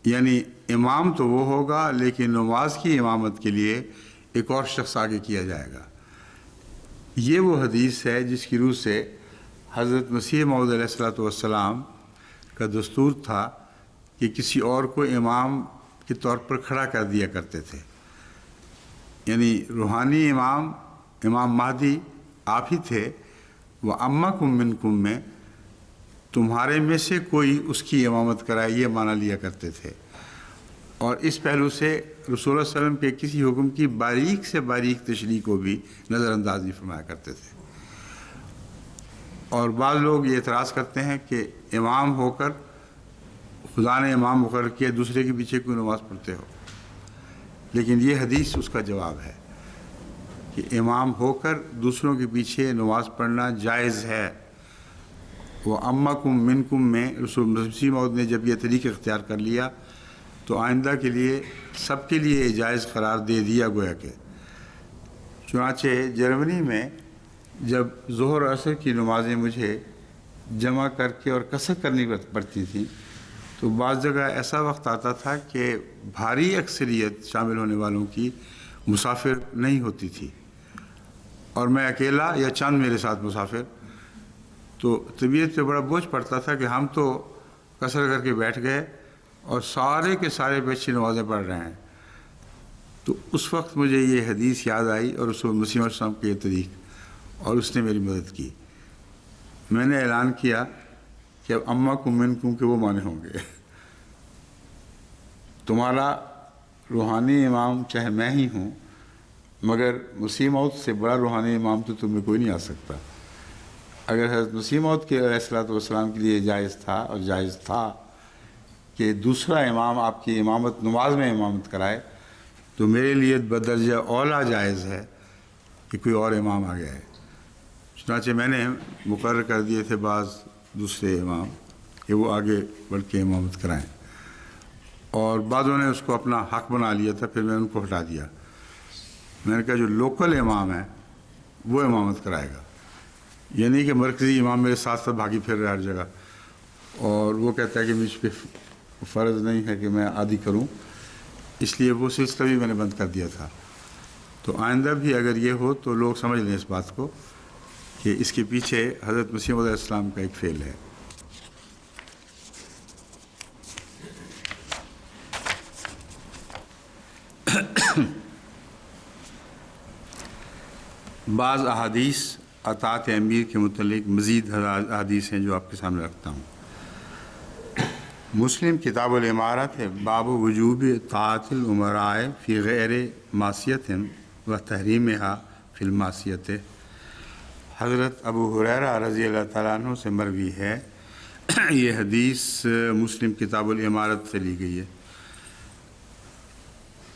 A: یعنی امام تو وہ ہوگا لیکن نماز کی امامت کے لیے ایک اور شخص آگے کیا جائے گا۔ یہ وہ حدیث ہے جس کی روح سے حضرت مسیح موعود علیہ السلام کا دستور تھا کہ کسی اور کو امام کے طور پر کھڑا کر دیا کرتے تھے۔ یعنی روحانی امام، امام مہدی آپ ہی تھے، وہ امکم منکم میں تمہارے میں سے کوئی اس کی امامت کرائے، یہ معنی لیا کرتے تھے۔ اور اس پہلو سے رسول اللہ صلی اللہ علیہ وسلم کے کسی حکم کی باریک سے باریک تشریح کو بھی نظر انداز نہیں فرمایا کرتے تھے۔ اور بعض لوگ یہ اعتراض کرتے ہیں کہ امام ہو کر خدا نے امام مقرر کیا، دوسرے کے پیچھے کوئی نماز پڑھتے ہو؟ لیکن یہ حدیث اس کا جواب ہے کہ امام ہو کر دوسروں کے پیچھے نماز پڑھنا جائز ہے۔ وہ امکم منکم میں رسول مسیح موعود نے جب یہ طریقہ اختیار کر لیا تو آئندہ کے لیے سب کے لیے جائز قرار دے دیا گویا کہ۔ چنانچہ جرمنی میں جب ظہر عصر کی نمازیں مجھے جمع کر کے اور قصر کرنی پڑتی تھیں تو بعض جگہ ایسا وقت آتا تھا کہ بھاری اکثریت شامل ہونے والوں کی مسافر نہیں ہوتی تھی اور میں اکیلا یا چند میرے ساتھ مسافر، تو طبیعت پہ بڑا بوجھ پڑتا تھا کہ ہم تو قصر کر کے بیٹھ گئے اور سارے کے سارے پیچھے نمازیں پڑھ رہے ہیں۔ تو اس وقت مجھے یہ حدیث یاد آئی اور رسول مسیح علیہ السلام کے یہ طریق، اور اس نے میری مدد کی۔ میں نے اعلان کیا کہ اب امکم منکم کے وہ معنی ہوں گے، تمہارا روحانی امام چاہے میں ہی ہوں، مگر مسیح موعود سے بڑا روحانی امام تو تم میں کوئی نہیں آ سکتا۔ اگر حضرت مسیح موعود کے علیہ الصلوۃ والسلام کے لیے جائز تھا اور جائز تھا کہ دوسرا امام آپ کی امامت نماز میں امامت کرائے، تو میرے لیے بدرجہ اولا جائز ہے کہ کوئی اور امام آ گیا ہے۔ چنانچہ میں نے مقرر کر دیے تھے بعض دوسرے امام کہ وہ آگے بڑھ کے امامت کرائیں، اور بعضوں نے اس کو اپنا حق بنا لیا تھا، پھر میں ان کو ہٹا دیا۔ میں نے کہا جو لوکل امام ہے وہ امامت کرائے گا، یعنی کہ مرکزی امام میرے ساتھ ساتھ بھاگی پھر رہا ہر جگہ، اور وہ کہتا ہے کہ مجھ پہ فرض نہیں ہے کہ میں عادی کروں، اس لیے وہ سلسلہ بھی میں نے بند کر دیا تھا۔ تو آئندہ بھی اگر یہ ہو تو لوگ سمجھ لیں اس بات کو کہ اس کے پیچھے حضرت مسیح علیہ السلام کا ایک فعل ہے۔ بعض احادیث اطاعت امیر کے متعلق مزید احادیث ہیں جو آپ کے سامنے رکھتا ہوں۔ مسلم کتاب الامارات ہے، باب وجوب طاعت الامراء فی غیر معصیت و تحریمہا فی المعصیت۔ حضرت ابو حریرہ رضی اللہ تعالیٰ عنہ سے مروی ہے، یہ حدیث مسلم کتاب الامارات سے لی گئی ہے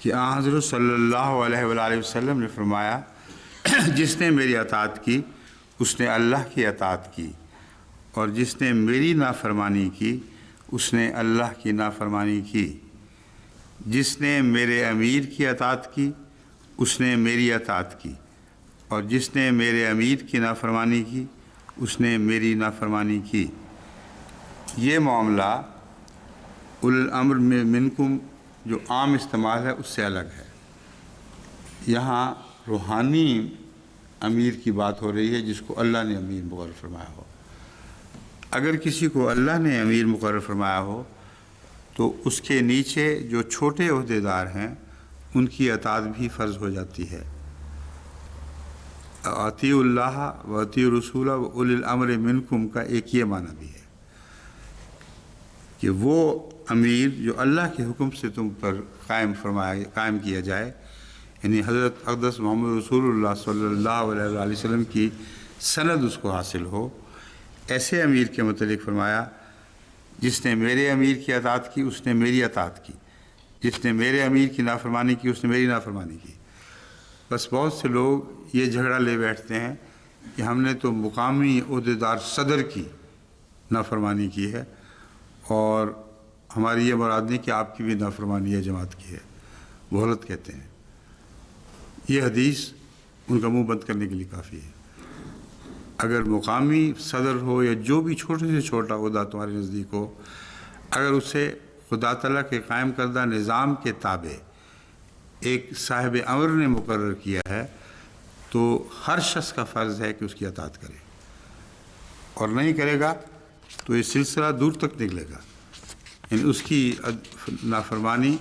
A: کہ آن حضرت صلی اللہ علیہ وآلہ وسلم نے فرمایا، جس نے میری اطاعت کی اس نے اللہ کی اطاعت کی، اور جس نے میری نافرمانی کی اس نے اللہ کی نافرمانی کی۔ جس نے میرے امیر کی اطاعت کی اس نے میری اطاعت کی، اور جس نے میرے امیر کی نافرمانی کی اس نے میری نافرمانی کی۔ یہ معاملہ اولو الامر منکم جو عام استعمال ہے اس سے الگ ہے۔ یہاں روحانی امیر کی بات ہو رہی ہے جس کو اللہ نے امیر مقرر فرمایا ہو۔ اگر کسی کو اللہ نے امیر مقرر فرمایا ہو تو اس کے نیچے جو چھوٹے عہدیدار ہیں ان کی اطاعت بھی فرض ہو جاتی ہے۔ اطیعوا اللہ و اطیعوا الرسول و اولی الامر منکم کا ایک یہ معنی بھی ہے کہ وہ امیر جو اللہ کے حکم سے تم پر قائم کیا جائے، یعنی حضرت اقدس محمد رسول اللہ صلی اللہ علیہ وآلہ وسلم کی سند اس کو حاصل ہو، ایسے امیر کے متعلق فرمایا جس نے میرے امیر کی اطاعت کی اس نے میری اطاعت کی، جس نے میرے امیر کی نافرمانی کی اس نے میری نافرمانی کی۔ بس بہت سے لوگ یہ جھگڑا لے بیٹھتے ہیں کہ ہم نے تو مقامی عہدیدار صدر کی نافرمانی کی ہے اور ہماری یہ مراد نہیں کہ آپ کی بھی نافرمانی ہے جماعت کی ہے، وہ غلط کہتے ہیں۔ یہ حدیث ان کا منہ بند کرنے کے لیے کافی ہے۔ اگر مقامی صدر ہو یا جو بھی چھوٹے سے چھوٹا عہدہ تمہارے نزدیک ہو، اگر اسے خدا تعالیٰ کے قائم کردہ نظام کے تابع ایک صاحب امر نے مقرر کیا ہے تو ہر شخص کا فرض ہے کہ اس کی اطاعت کرے، اور نہیں کرے گا تو یہ سلسلہ دور تک نکلے گا۔ یعنی اس کی نافرمانی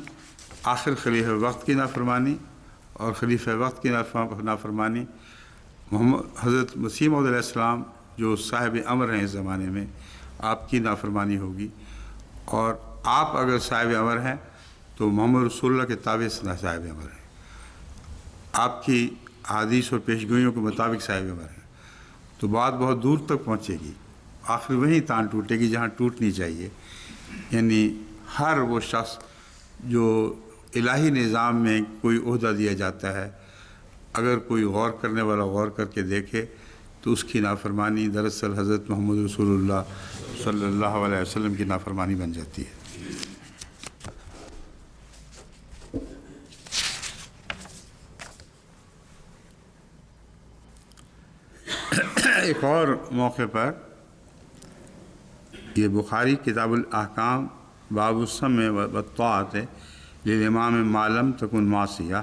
A: آخر خلیفہ وقت کی نافرمانی، اور خلیفہ وقت کی نافرمانی محمد حضرت مسیح موعود علیہ السلام جو صاحب امر ہیں اس زمانے میں آپ کی نافرمانی ہوگی، اور آپ اگر صاحب امر ہیں تو محمد رسول اللہ کے تابع صاحب امر ہیں، آپ کی حدیث اور پیشگوئیوں کے مطابق صاحب امر ہیں، تو بات بہت دور تک پہنچے گی، آخر وہیں تان ٹوٹے گی جہاں ٹوٹنی چاہیے۔ یعنی ہر وہ شخص جو الہی نظام میں کوئی عہدہ دیا جاتا ہے، اگر کوئی غور کرنے والا غور کر کے دیکھے تو اس کی نافرمانی دراصل حضرت محمد رسول اللہ صلی اللہ علیہ وسلم کی نافرمانی بن جاتی ہے۔ ایک اور موقع پر یہ بخاری کتاب الاحکام باب السمع والطاعۃ للامام ما لم تکن معصیہ،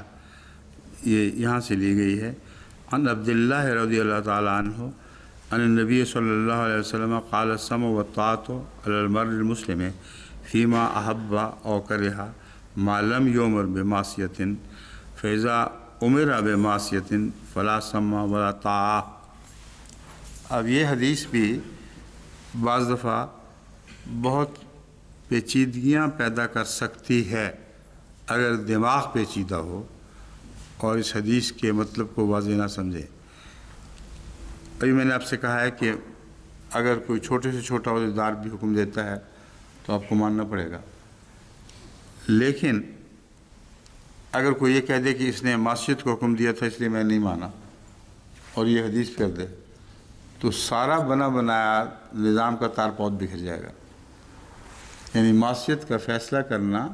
A: یہ یہاں سے لی گئی ہے۔ عن عبداللہ رضی اللہ تعالیٰ عنہ ان النبی صلی اللہ علیہ وسلم قال السمع والطاعۃ علی المرء المسلم فیما احب او کرہ ما لم یؤمر بمعصیۃ فاذا امر بمعصیۃ فلا سمع ولا طاعہ۔ اب یہ حدیث بھی بعض دفعہ بہت پیچیدگیاں پیدا کر سکتی ہے اگر دماغ پیچیدہ ہو اور اس حدیث کے مطلب کو واضح نہ سمجھے۔ ابھی میں نے آپ سے کہا ہے کہ اگر کوئی چھوٹے سے چھوٹا عہدیدار بھی حکم دیتا ہے تو آپ کو ماننا پڑے گا، لیکن اگر کوئی یہ کہہ دے کہ اس نے معصیت کو حکم دیا تھا اس لیے میں نہیں مانا اور یہ حدیث پھر دے، تو سارا بنا بنایا نظام کا تار پود بکھر جائے گا۔ یعنی معصیت کا فیصلہ کرنا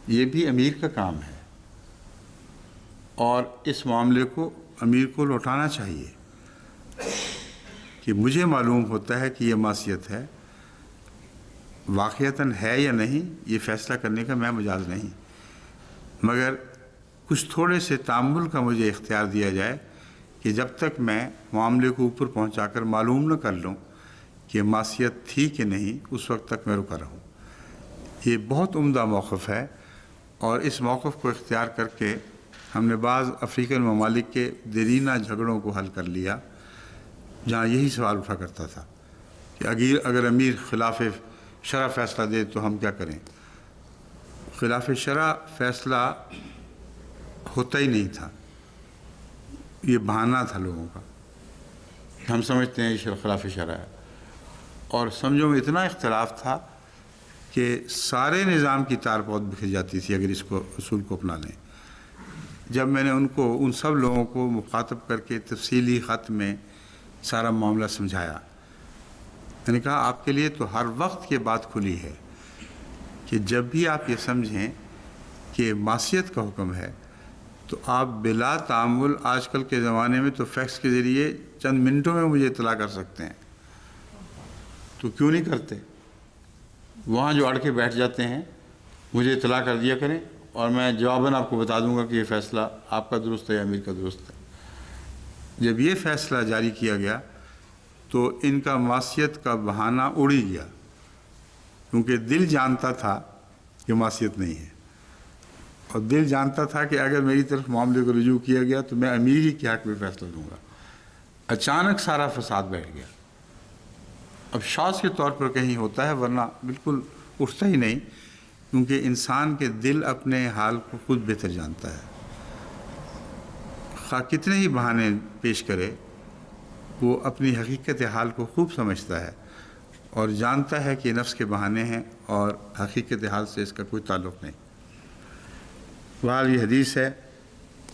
A: یہ بھی امیر کا کام ہے، اور اس معاملے کو امیر کو لوٹانا چاہیے کہ مجھے معلوم ہوتا ہے کہ یہ معصیت ہے، واقعتاً ہے یا نہیں یہ فیصلہ کرنے کا میں مجاز نہیں، مگر کچھ تھوڑے سے تأمل کا مجھے اختیار دیا جائے کہ جب تک میں معاملے کو اوپر پہنچا کر معلوم نہ کر لوں کہ معصیت تھی کہ نہیں، اس وقت تک میں رکا رہوں۔ یہ بہت عمدہ موقف ہے، اور اس موقف کو اختیار کر کے ہم نے بعض افریقن ممالک کے دیرینہ جھگڑوں کو حل کر لیا جہاں یہی سوال اٹھا کرتا تھا کہ اگر امیر خلاف شرع فیصلہ دے تو ہم کیا کریں۔ خلاف شرع فیصلہ ہوتا ہی نہیں تھا، یہ بہانہ تھا لوگوں کا، ہم سمجھتے ہیں یہ خلاف شرع ہے، اور سمجھو میں اتنا اختلاف تھا کہ سارے نظام کی تار پود بکھر جاتی تھی اگر اس کو اصول کو اپنا لیں۔ جب میں نے ان سب لوگوں کو مخاطب کر کے تفصیلی خط میں سارا معاملہ سمجھایا، میں نے کہا آپ کے لیے تو ہر وقت یہ بات کھلی ہے کہ جب بھی آپ یہ سمجھیں کہ معصیت کا حکم ہے تو آپ بلا تعامل آج کل کے زمانے میں تو فیکس کے ذریعے چند منٹوں میں مجھے اطلاع کر سکتے ہیں، تو کیوں نہیں کرتے؟ وہاں جو اڑ کے بیٹھ جاتے ہیں مجھے اطلاع کر دیا کریں اور میں جواباً آپ کو بتا دوں گا کہ یہ فیصلہ آپ کا درست ہے یا امیر کا درست ہے۔ جب یہ فیصلہ جاری کیا گیا تو ان کا معصیت کا بہانہ اڑ ہی گیا، کیونکہ دل جانتا تھا کہ معصیت نہیں ہے، اور دل جانتا تھا کہ اگر میری طرف معاملے کو رجوع کیا گیا تو میں امیر ہی کے حق میں فیصلہ دوں گا۔ اچانک سارا فساد بیٹھ گیا۔ اب شاذ کے طور پر کہیں ہوتا ہے، ورنہ بالکل اٹھتا ہی نہیں، کیونکہ انسان کے دل اپنے حال کو خود بہتر جانتا ہے، خواہ کتنے ہی بہانے پیش کرے وہ اپنی حقیقت حال کو خوب سمجھتا ہے اور جانتا ہے کہ نفس کے بہانے ہیں اور حقیقت حال سے اس کا کوئی تعلق نہیں۔ بہرحال یہ حدیث ہے،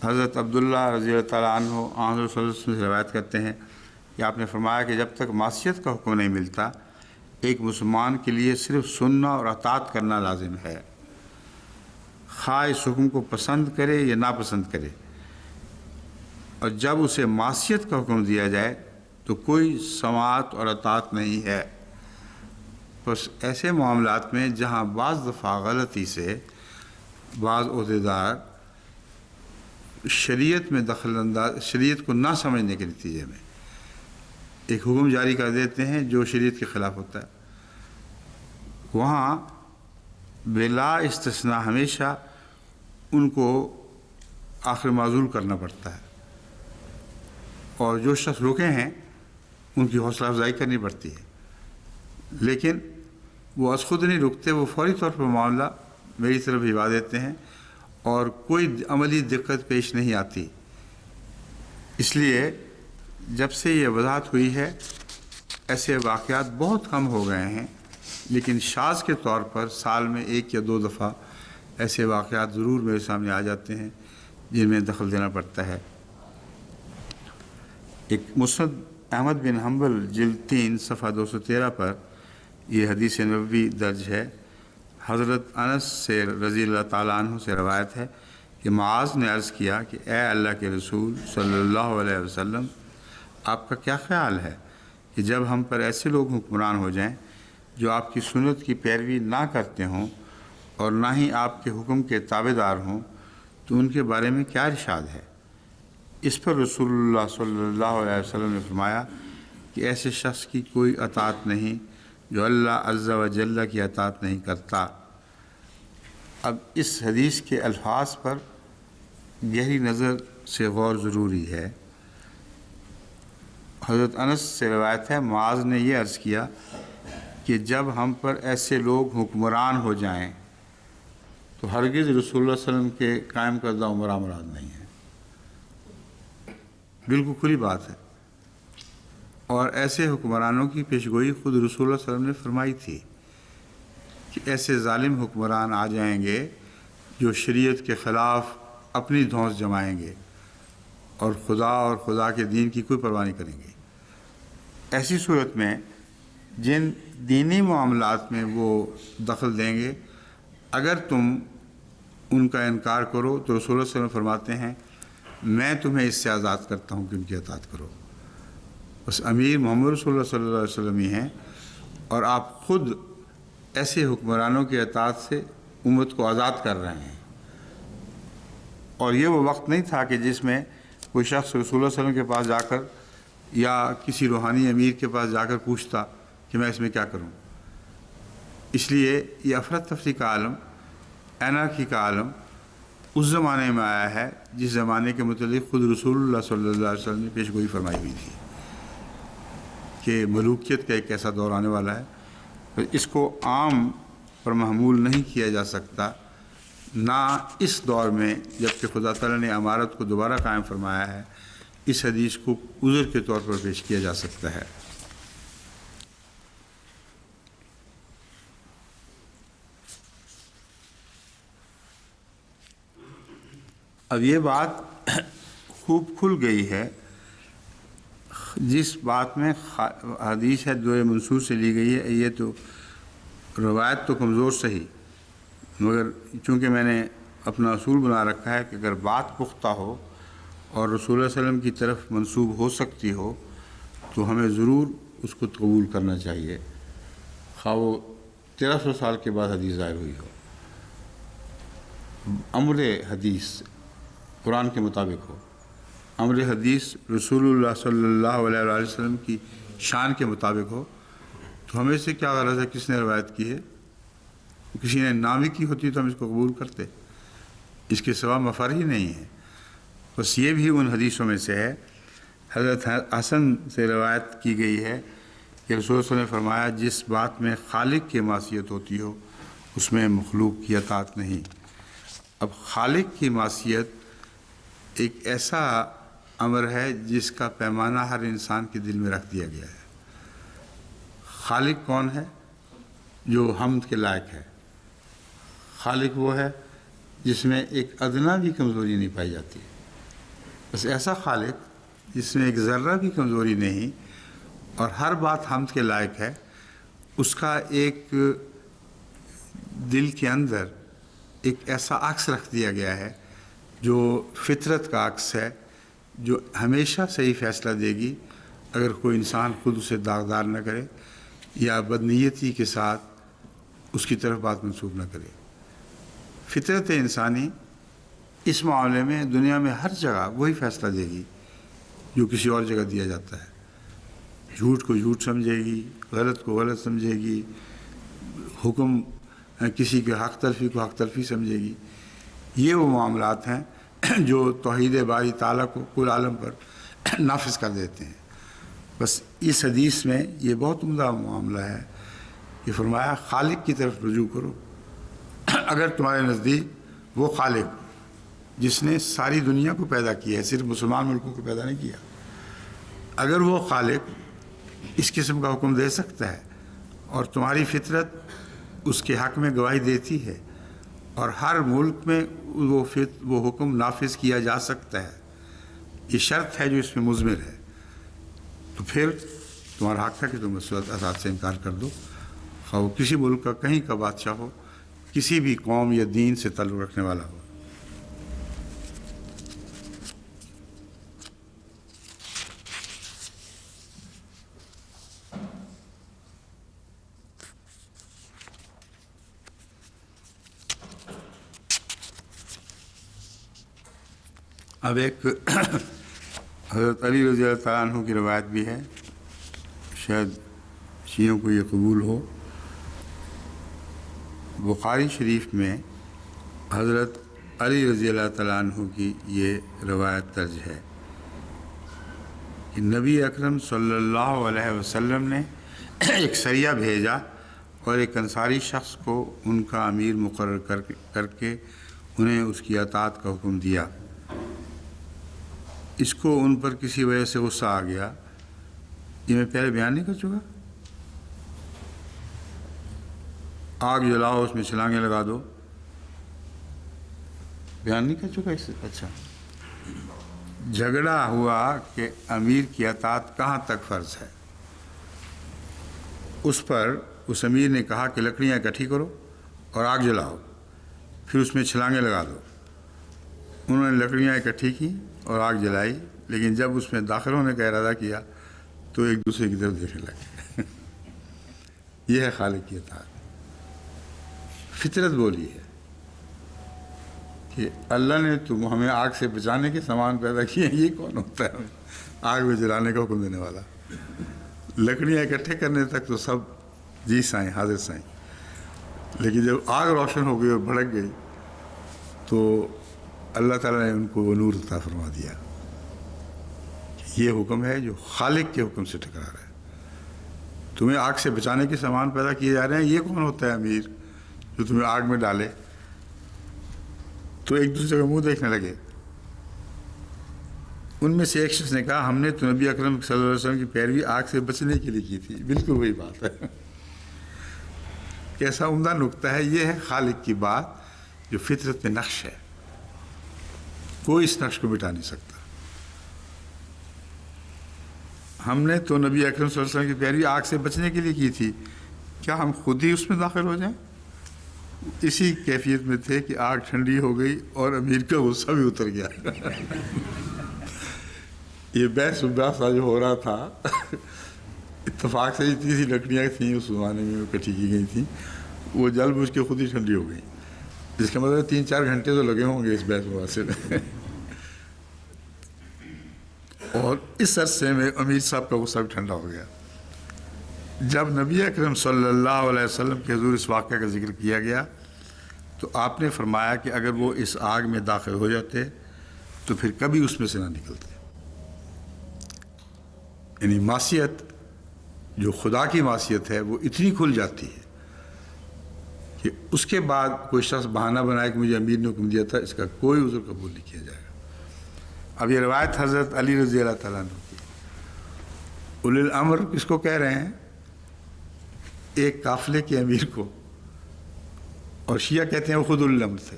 A: حضرت عبداللہ رضی اللہ تعالیٰ عنہ حضرت صلی اللہ علیہ وسلم سے روایت کرتے ہیں کہ آپ نے فرمایا کہ جب تک معصیت کا حکم نہیں ملتا ایک مسلمان کے لیے صرف سننا اور اطاعت کرنا لازم ہے، خواہ اس حکم کو پسند کرے یا ناپسند کرے، اور جب اسے معصیت کا حکم دیا جائے تو کوئی سماعت اور اطاعت نہیں ہے۔ بس ایسے معاملات میں جہاں بعض دفعہ غلطی سے بعض عہدیدار شریعت میں شریعت کو نہ سمجھنے کے نتیجے میں ایک حکم جاری کر دیتے ہیں جو شریعت کے خلاف ہوتا ہے، وہاں بلا استثناء ہمیشہ ان کو آخر معذور کرنا پڑتا ہے، اور جو شخص رکے ہیں ان کی حوصلہ افزائی کرنی پڑتی ہے، لیکن وہ از خود نہیں رکتے، وہ فوری طور پر معاملہ میری طرف بھجوا دیتے ہیں اور کوئی عملی دقت پیش نہیں آتی۔ اس لیے جب سے یہ وضاحت ہوئی ہے ایسے واقعات بہت کم ہو گئے ہیں، لیکن شاذ کے طور پر سال میں 1 یا 2 دفعہ ایسے واقعات ضرور میرے سامنے آ جاتے ہیں جن میں دخل دینا پڑتا ہے۔ ایک مسند احمد بن حنبل جلد 3 صفحہ 213 پر یہ حدیث نبوی درج ہے۔ حضرت انس سے رضی اللہ تعالیٰ عنہ سے روایت ہے کہ معاذ نے عرض کیا کہ اے اللہ کے رسول صلی اللہ علیہ وسلم، آپ کا کیا خیال ہے کہ جب ہم پر ایسے لوگ حکمران ہو جائیں جو آپ کی سنت کی پیروی نہ کرتے ہوں اور نہ ہی آپ کے حکم کے تابع دار ہوں تو ان کے بارے میں کیا ارشاد ہے؟ اس پر رسول اللہ صلی اللہ علیہ وسلم نے فرمایا کہ ایسے شخص کی کوئی اطاعت نہیں جو اللہ عز و جل کی اطاعت نہیں کرتا۔ اب اس حدیث کے الفاظ پر گہری نظر سے غور ضروری ہے۔ حضرت انس سے روایت ہے، معاذ نے یہ عرض کیا کہ جب ہم پر ایسے لوگ حکمران ہو جائیں تو ہرگز رسول اللہ صلی اللہ علیہ وسلم کے قائم کردہ عمرہ مراد نہیں ہے، بالکل کھلی بات ہے۔ اور ایسے حکمرانوں کی پیشگوئی خود رسول اللہ صلی اللہ علیہ وسلم نے فرمائی تھی کہ ایسے ظالم حکمران آ جائیں گے جو شریعت کے خلاف اپنی دھونس جمائیں گے اور خدا کے دین کی کوئی پرواہ نہیں کریں گے۔ ایسی صورت میں جن دینی معاملات میں وہ دخل دیں گے، اگر تم ان کا انکار کرو تو رسول اللہ صلی اللہ علیہ وسلم فرماتے ہیں میں تمہیں اس سے آزاد کرتا ہوں کہ ان کی اطاعت کرو۔ بس امیر محمد رسول اللہ صلی اللہ علیہ وسلم ہی ہیں، اور آپ خود ایسے حکمرانوں کی اطاعت سے امت کو آزاد کر رہے ہیں۔ اور یہ وہ وقت نہیں تھا کہ جس میں کوئی شخص رسول اللہ صلی اللہ علیہ وسلم کے پاس جا کر یا کسی روحانی امیر کے پاس جا کر پوچھتا کہ میں اس میں کیا کروں۔ اس لیے یہ افراتفری کا عالم، انارکی کا عالم اس زمانے میں آیا ہے جس زمانے کے متعلق خود رسول اللہ صلی اللہ علیہ وسلم نے پیشگوئی فرمائی ہوئی تھی کہ ملوکیت کا ایک ایسا دور آنے والا ہے۔ اس کو عام پر محمول نہیں کیا جا سکتا، نہ اس دور میں جب کہ خدا تعالیٰ نے امارت کو دوبارہ قائم فرمایا ہے اس حدیث کو عذر کے طور پر پیش کیا جا سکتا ہے۔ اب یہ بات خوب کھل گئی ہے، جس بات میں حدیث ہے دو منصور سے لی گئی ہے، یہ تو روایت تو کمزور صحیح، مگر چونکہ میں نے اپنا اصول بنا رکھا ہے کہ اگر بات پختہ ہو اور رسول اللہ صلی اللہ علیہ وسلم کی طرف منسوب ہو سکتی ہو تو ہمیں ضرور اس کو قبول کرنا چاہیے، خواہ وہ 1300 سال کے بعد حدیث ظاہر ہوئی ہو۔ امر حدیث قرآن کے مطابق ہو، امر حدیث رسول اللہ صلی اللہ علیہ وآلہ وسلم کی شان کے مطابق ہو، تو ہمیں سے کیا غرض ہے کس نے روایت کی ہے؟ کسی نے نامی کی ہوتی تو ہم اس کو قبول کرتے، اس کے سوا مفر ہی نہیں ہے۔ بس یہ بھی ان حدیثوں میں سے ہے۔ حضرت حسن سے روایت کی گئی ہے کہ رسول اللہ صلی اللہ علیہ وسلم نے فرمایا جس بات میں خالق کی معصیت ہوتی ہو اس میں مخلوق کی اطاعت نہیں۔ اب خالق کی معصیت ایک ایسا امر ہے جس کا پیمانہ ہر انسان کے دل میں رکھ دیا گیا ہے۔ خالق کون ہے؟ جو حمد کے لائق ہے۔ خالق وہ ہے جس میں ایک ادنا بھی کمزوری نہیں پائی جاتی، بس ایسا خالق جس میں ایک ذرہ بھی کمزوری نہیں اور ہر بات حمد کے لائق ہے، اس کا ایک دل کے اندر ایک ایسا عکس رکھ دیا گیا ہے جو فطرت کا عکس ہے، جو ہمیشہ صحیح فیصلہ دے گی اگر کوئی انسان خود اسے داغدار نہ کرے یا بدنیتی کے ساتھ اس کی طرف بات منسوخ نہ کرے۔ فطرت انسانی اس معاملے میں دنیا میں ہر جگہ وہی فیصلہ دے گی جو کسی اور جگہ دیا جاتا ہے۔ جھوٹ کو جھوٹ سمجھے گی، غلط کو غلط سمجھے گی، حکم کسی کے حق تلفی کو حق تلفی سمجھے گی۔ یہ وہ معاملات ہیں جو توحید باری تعالیٰ کو کل عالم پر نافذ کر دیتے ہیں۔ بس اس حدیث میں یہ بہت عمدہ معاملہ ہے کہ فرمایا خالق کی طرف رجوع کرو. اگر تمہارے نزدیک وہ خالق جس نے ساری دنیا کو پیدا کیا ہے، صرف مسلمان ملکوں کو پیدا نہیں کیا، اگر وہ خالق اس قسم کا حکم دے سکتا ہے اور تمہاری فطرت اس کے حق میں گواہی دیتی ہے اور ہر ملک میں وہ حکم نافذ کیا جا سکتا ہے، یہ شرط ہے جو اس میں مضمر ہے، تو پھر تمہارا حق ہے کہ تم اس اساس سے انکار کر دو، خواہ وہ کسی ملک کا کہیں کا بادشاہ ہو، کسی بھی قوم یا دین سے تعلق رکھنے والا ہو. اب ایک حضرت علی رضی اللہ تعالیٰ عنہ کی روایت بھی ہے، شاید شیعوں کو یہ قبول ہو. بخاری شریف میں حضرت علی رضی اللہ تعالیٰ عنہ کی یہ روایت درج ہے کہ نبی اکرم صلی اللہ علیہ وسلم نے ایک سریہ بھیجا اور ایک انصاری شخص کو ان کا امیر مقرر کر کے انہیں اس کی اطاعت کا حکم دیا. اس کو ان پر کسی وجہ سے غصہ آ گیا. یہ میں پہلے بیان نہیں کر چکا؟ آگ جلاؤ، اس میں چھلانگیں لگا دو، بیان نہیں کر چکا اس سے؟ اچھا، جھگڑا ہوا کہ امیر کی اطاعت کہاں تک فرض ہے. اس پر اس امیر نے کہا کہ لکڑیاں اکٹھی کرو اور آگ جلاؤ، پھر اس میں چھلانگیں لگا دو. انہوں نے لکڑیاں اکٹھی کی اور آگ جلائی، لیکن جب اس میں داخل ہونے کا ارادہ کیا تو ایک دوسرے کی طرف دیکھنے لگے. یہ ہے خالق کی اطاعت. فطرت بولی ہے کہ اللہ نے تم ہمیں آگ سے بچانے کے سامان پیدا کیے، یہ کون ہوتا ہے آگ میں جلانے کا حکم دینے والا؟ لکڑیاں اکٹھے کرنے تک تو سب جی سائیں، حاضر سائیں، لیکن جب آگ روشن ہو گئی اور بھڑک گئی تو اللہ تعالیٰ نے ان کو وہ نور عطا فرما دیا. یہ حکم ہے جو خالق کے حکم سے ٹکرا رہا ہے. تمہیں آگ سے بچانے کے سامان پیدا کیے جا رہے ہیں، یہ کون ہوتا ہے امیر جو تمہیں آگ میں ڈالے؟ تو ایک دوسرے کا منہ دیکھنے لگے. ان میں سے ایک شخص نے کہا ہم نے تو نبی اکرم صلی اللہ علیہ وسلم کی پیروی آگ سے بچنے کے لیے کی تھی. بالکل وہی بات ہے. کیسا عمدہ نکتہ ہے. یہ ہے خالق کی بات جو فطرت میں نقش ہے، کوئی اس نقش کو مٹا نہیں سکتا. ہم نے تو نبی اکرم صلی اللہ علیہ وسلم کی پیروی آگ سے بچنے کے لیے کی تھی، کیا ہم خود ہی اس میں داخل ہو جائیں؟ اسی کیفیت میں تھے کہ آگ ٹھنڈی ہو گئی اور امیر کا غصہ بھی اتر گیا. یہ بحث جو ہو رہا تھا اتفاق سے اتنی سی لکڑیاں تھیں اس زمانے میں اکٹھی کی گئی تھیں، وہ جل بوجھ کے خود ہی ٹھنڈی ہو گئی. جس کا مطلب 3-4 گھنٹے تو لگے ہوں گے اس بحث مباحثے میں. اور اس عرصے میں امیر صاحب کا غصہ بھی ٹھنڈا ہو گیا. جب نبی اکرم صلی اللہ علیہ وسلم کے حضور اس واقعہ کا ذکر کیا گیا تو آپ نے فرمایا کہ اگر وہ اس آگ میں داخل ہو جاتے تو پھر کبھی اس میں سے نہ نکلتے. یعنی معصیت جو خدا کی معصیت ہے وہ اتنی کھل جاتی ہے کہ اس کے بعد کوئی شخص بہانہ بنائے کہ مجھے امیر نے حکم دیا تھا، اس کا کوئی عذر قبول نہیں کیا جائے گا. اب یہ روایت حضرت علی رضی اللہ تعالیٰ عنہ کی. اولی الامر کس کو کہہ رہے ہیں؟ ایک قافلے کے امیر کو. اور شیعہ کہتے ہیں وہ خود اولی الامر تھے.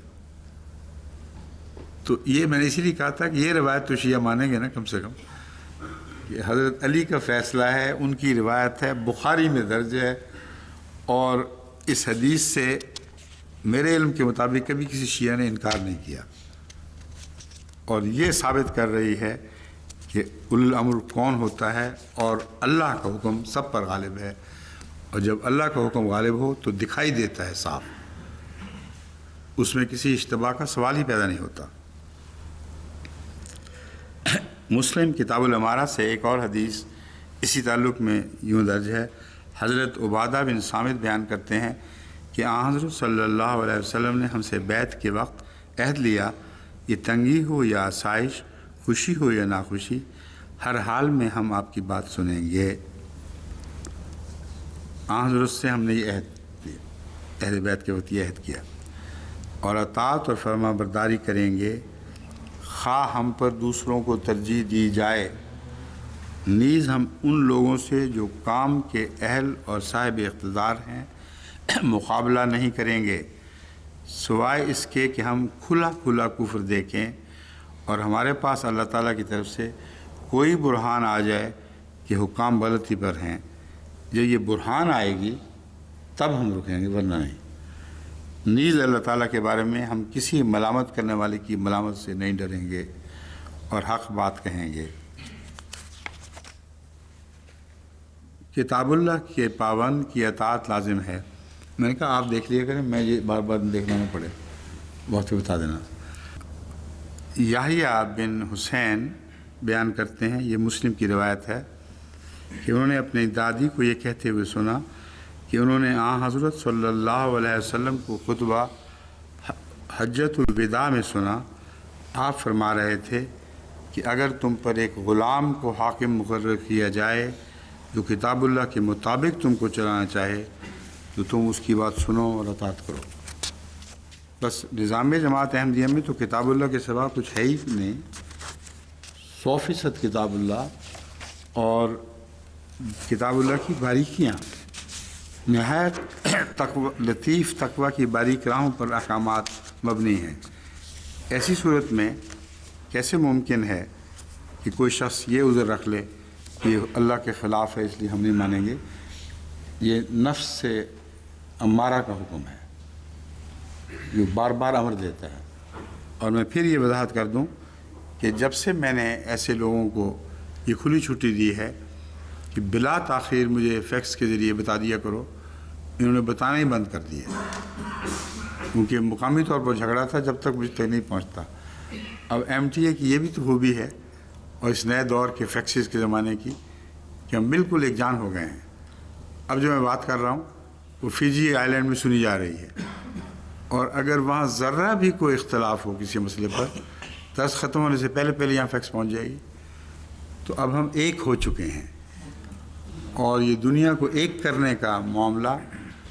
A: تو یہ میں نے اسی لیے کہا تھا کہ یہ روایت تو شیعہ مانیں گے نا کم سے کم، کہ حضرت علی کا فیصلہ ہے، ان کی روایت ہے، بخاری میں درج ہے، اور اس حدیث سے میرے علم کے مطابق کبھی کسی شیعہ نے انکار نہیں کیا. اور یہ ثابت کر رہی ہے کہ اولی الامر کون ہوتا ہے اور اللہ کا حکم سب پر غالب ہے. اور جب اللہ کا حکم غالب ہو تو دکھائی دیتا ہے صاف، اس میں کسی اشتباہ کا سوال ہی پیدا نہیں ہوتا. مسلم کتاب الامارہ سے ایک اور حدیث اسی تعلق میں یوں درج ہے. حضرت عبادہ بن صامت بیان کرتے ہیں کہ آن حضرت صلی اللہ علیہ وسلم نے ہم سے بیعت کے وقت عہد لیا، یہ تنگی ہو یا آسائش، خوشی ہو یا ناخوشی، ہر حال میں ہم آپ کی بات سنیں گے۔ حضرت سے ہم نے یہ عہد کیا، اہل بیت کے وقت یہ عہد کیا، اور اطاعت اور فرما برداری کریں گے، خواہ ہم پر دوسروں کو ترجیح دی جائے، نیز ہم ان لوگوں سے جو کام کے اہل اور صاحب اقتدار ہیں مقابلہ نہیں کریں گے، سوائے اس کے کہ ہم کھلا کھلا کفر دیکھیں اور ہمارے پاس اللہ تعالیٰ کی طرف سے کوئی برہان آ جائے کہ حکام غلطی پر ہیں۔ جب یہ برہان آئے گی تب ہم رکیں گے، ورنہ نہیں۔ نیز اللہ تعالیٰ کے بارے میں ہم کسی ملامت کرنے والے کی ملامت سے نہیں ڈریں گے اور حق بات کہیں گے۔ کتاب اللہ کے پابند کی اطاعت لازم ہے۔ میں نے کہا آپ دیکھ لیا کریں، میں یہ بار بار دیکھنا نہ پڑے، بہت ہی بتا دینا۔ یحییٰ بن حسین بیان کرتے ہیں، یہ مسلم کی روایت ہے، کہ انہوں نے اپنی دادی کو یہ کہتے ہوئے سنا کہ انہوں نے حضرت صلی اللہ علیہ وسلم کو خطبہ حجۃ الوداع میں سنا۔ آپ فرما رہے تھے کہ اگر تم پر ایک غلام کو حاکم مقرر کیا جائے جو کتاب اللہ کے مطابق تم کو چلانا چاہے تو تم اس کی بات سنو اور اطاعت کرو۔ بس نظام جماعت احمدیہ میں تو کتاب اللہ کے سوا کچھ ہے ہی نہیں، 100% کتاب اللہ اور کتاب اللہ کی باریکیاں، نہایت لطیف تقوی کی باریک راہوں پر احکامات مبنی ہیں۔ ایسی صورت میں کیسے ممکن ہے کہ کوئی شخص یہ عذر رکھ لے کہ اللہ کے خلاف ہے اس لیے ہم نہیں مانیں گے؟ یہ نفس سے امارہ کا حکم ہے جو بار بار امر دیتا ہے۔ اور میں پھر یہ وضاحت کر دوں کہ جب سے میں نے ایسے لوگوں کو یہ کھلی چھٹی دی ہے کہ بلا تاخیر مجھے فیکس کے ذریعے بتا دیا کرو، انہوں نے بتانا ہی بند کر دیا، کیونکہ مقامی طور پر جھگڑا تھا جب تک مجھ تک نہیں پہنچتا۔ اب ایم ٹی اے کی یہ بھی تو خوبی ہے، اور اس نئے دور کے فیکسز کے زمانے کی، کہ ہم بالکل ایک جان ہو گئے ہیں۔ اب جو میں بات کر رہا ہوں وہ فیجی آئی لینڈ میں سنی جا رہی ہے، اور اگر وہاں ذرہ بھی کوئی اختلاف ہو کسی مسئلے پر، درس ختم ہونے سے پہلے پہلے یہاں فیکس پہنچ جائے گی۔ تو اب ہم ایک ہو چکے ہیں، اور یہ دنیا کو ایک کرنے کا معاملہ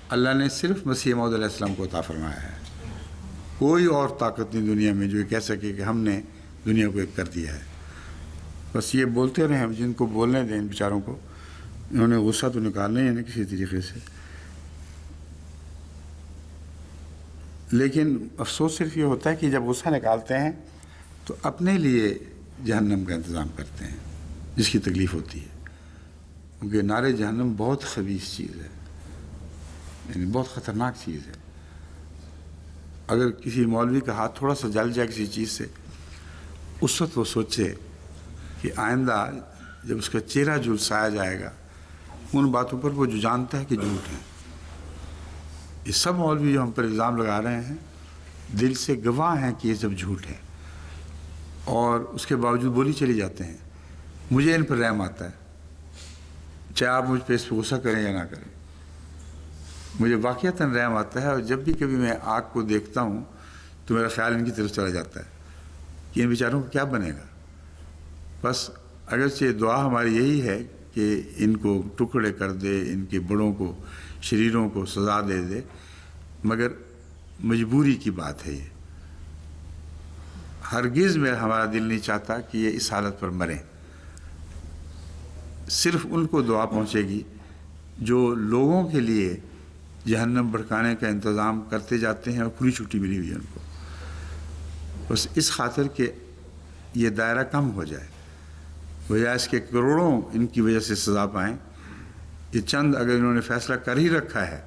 A: اللہ نے صرف مسیح موعود علیہ السلام کو عطا فرمایا ہے۔ کوئی اور طاقت نہیں دنیا میں جو یہ کہہ سکے کہ ہم نے دنیا کو ایک کر دیا ہے۔ بس یہ بولتے رہے، ہم جن کو بولنے دیں ان بیچاروں کو، انہوں نے غصہ تو نکالنا ہی ہے نا کسی طریقے سے۔ لیکن افسوس صرف یہ ہوتا ہے کہ جب غصہ نکالتے ہیں تو اپنے لیے جہنم کا انتظام کرتے ہیں، جس کی تکلیف ہوتی ہے، کیونکہ نار جہنم بہت خبیث چیز ہے، یعنی بہت خطرناک چیز ہے۔ اگر کسی مولوی کا ہاتھ تھوڑا سا جل جائے کسی چیز سے، اس وقت وہ سوچے کہ آئندہ جب اس کا چہرہ جھلسایا جائے گا ان باتوں پر وہ جو جانتا ہے کہ جھوٹ ہے۔ یہ سب مولوی جو ہم پر الزام لگا رہے ہیں دل سے گواہ ہیں کہ یہ سب جھوٹ ہے، اور اس کے باوجود بولی چلی جاتے ہیں۔ مجھے ان پر رحم آتا ہے، چاہے آپ مجھ پہ اس پہ غصہ کریں یا نہ کریں، مجھے واقعتاً رحم آتا ہے۔ اور جب بھی کبھی میں آگ کو دیکھتا ہوں تو میرا خیال ان کی طرف چلا جاتا ہے کہ ان بیچاروں کو کیا بنے گا۔ بس اگرچہ دعا ہماری یہی ہے کہ ان کو ٹکڑے کر دے، ان کے بڑوں کو، شریروں کو سزا دے دے، مگر مجبوری کی بات ہے۔ یہ ہرگز میں ہمارا دل نہیں چاہتا کہ یہ اس حالت پر مریں۔ صرف ان کو دعا پہنچے گی جو لوگوں کے لیے جہنم بھڑکانے کا انتظام کرتے جاتے ہیں، اور کھلی چھٹی ملی ہوئی ہے ان کو۔ بس اس خاطر کہ یہ دائرہ کم ہو جائے، بجائے اس کے کروڑوں ان کی وجہ سے سزا پائیں، یہ چند اگر انہوں نے فیصلہ کر ہی رکھا ہے،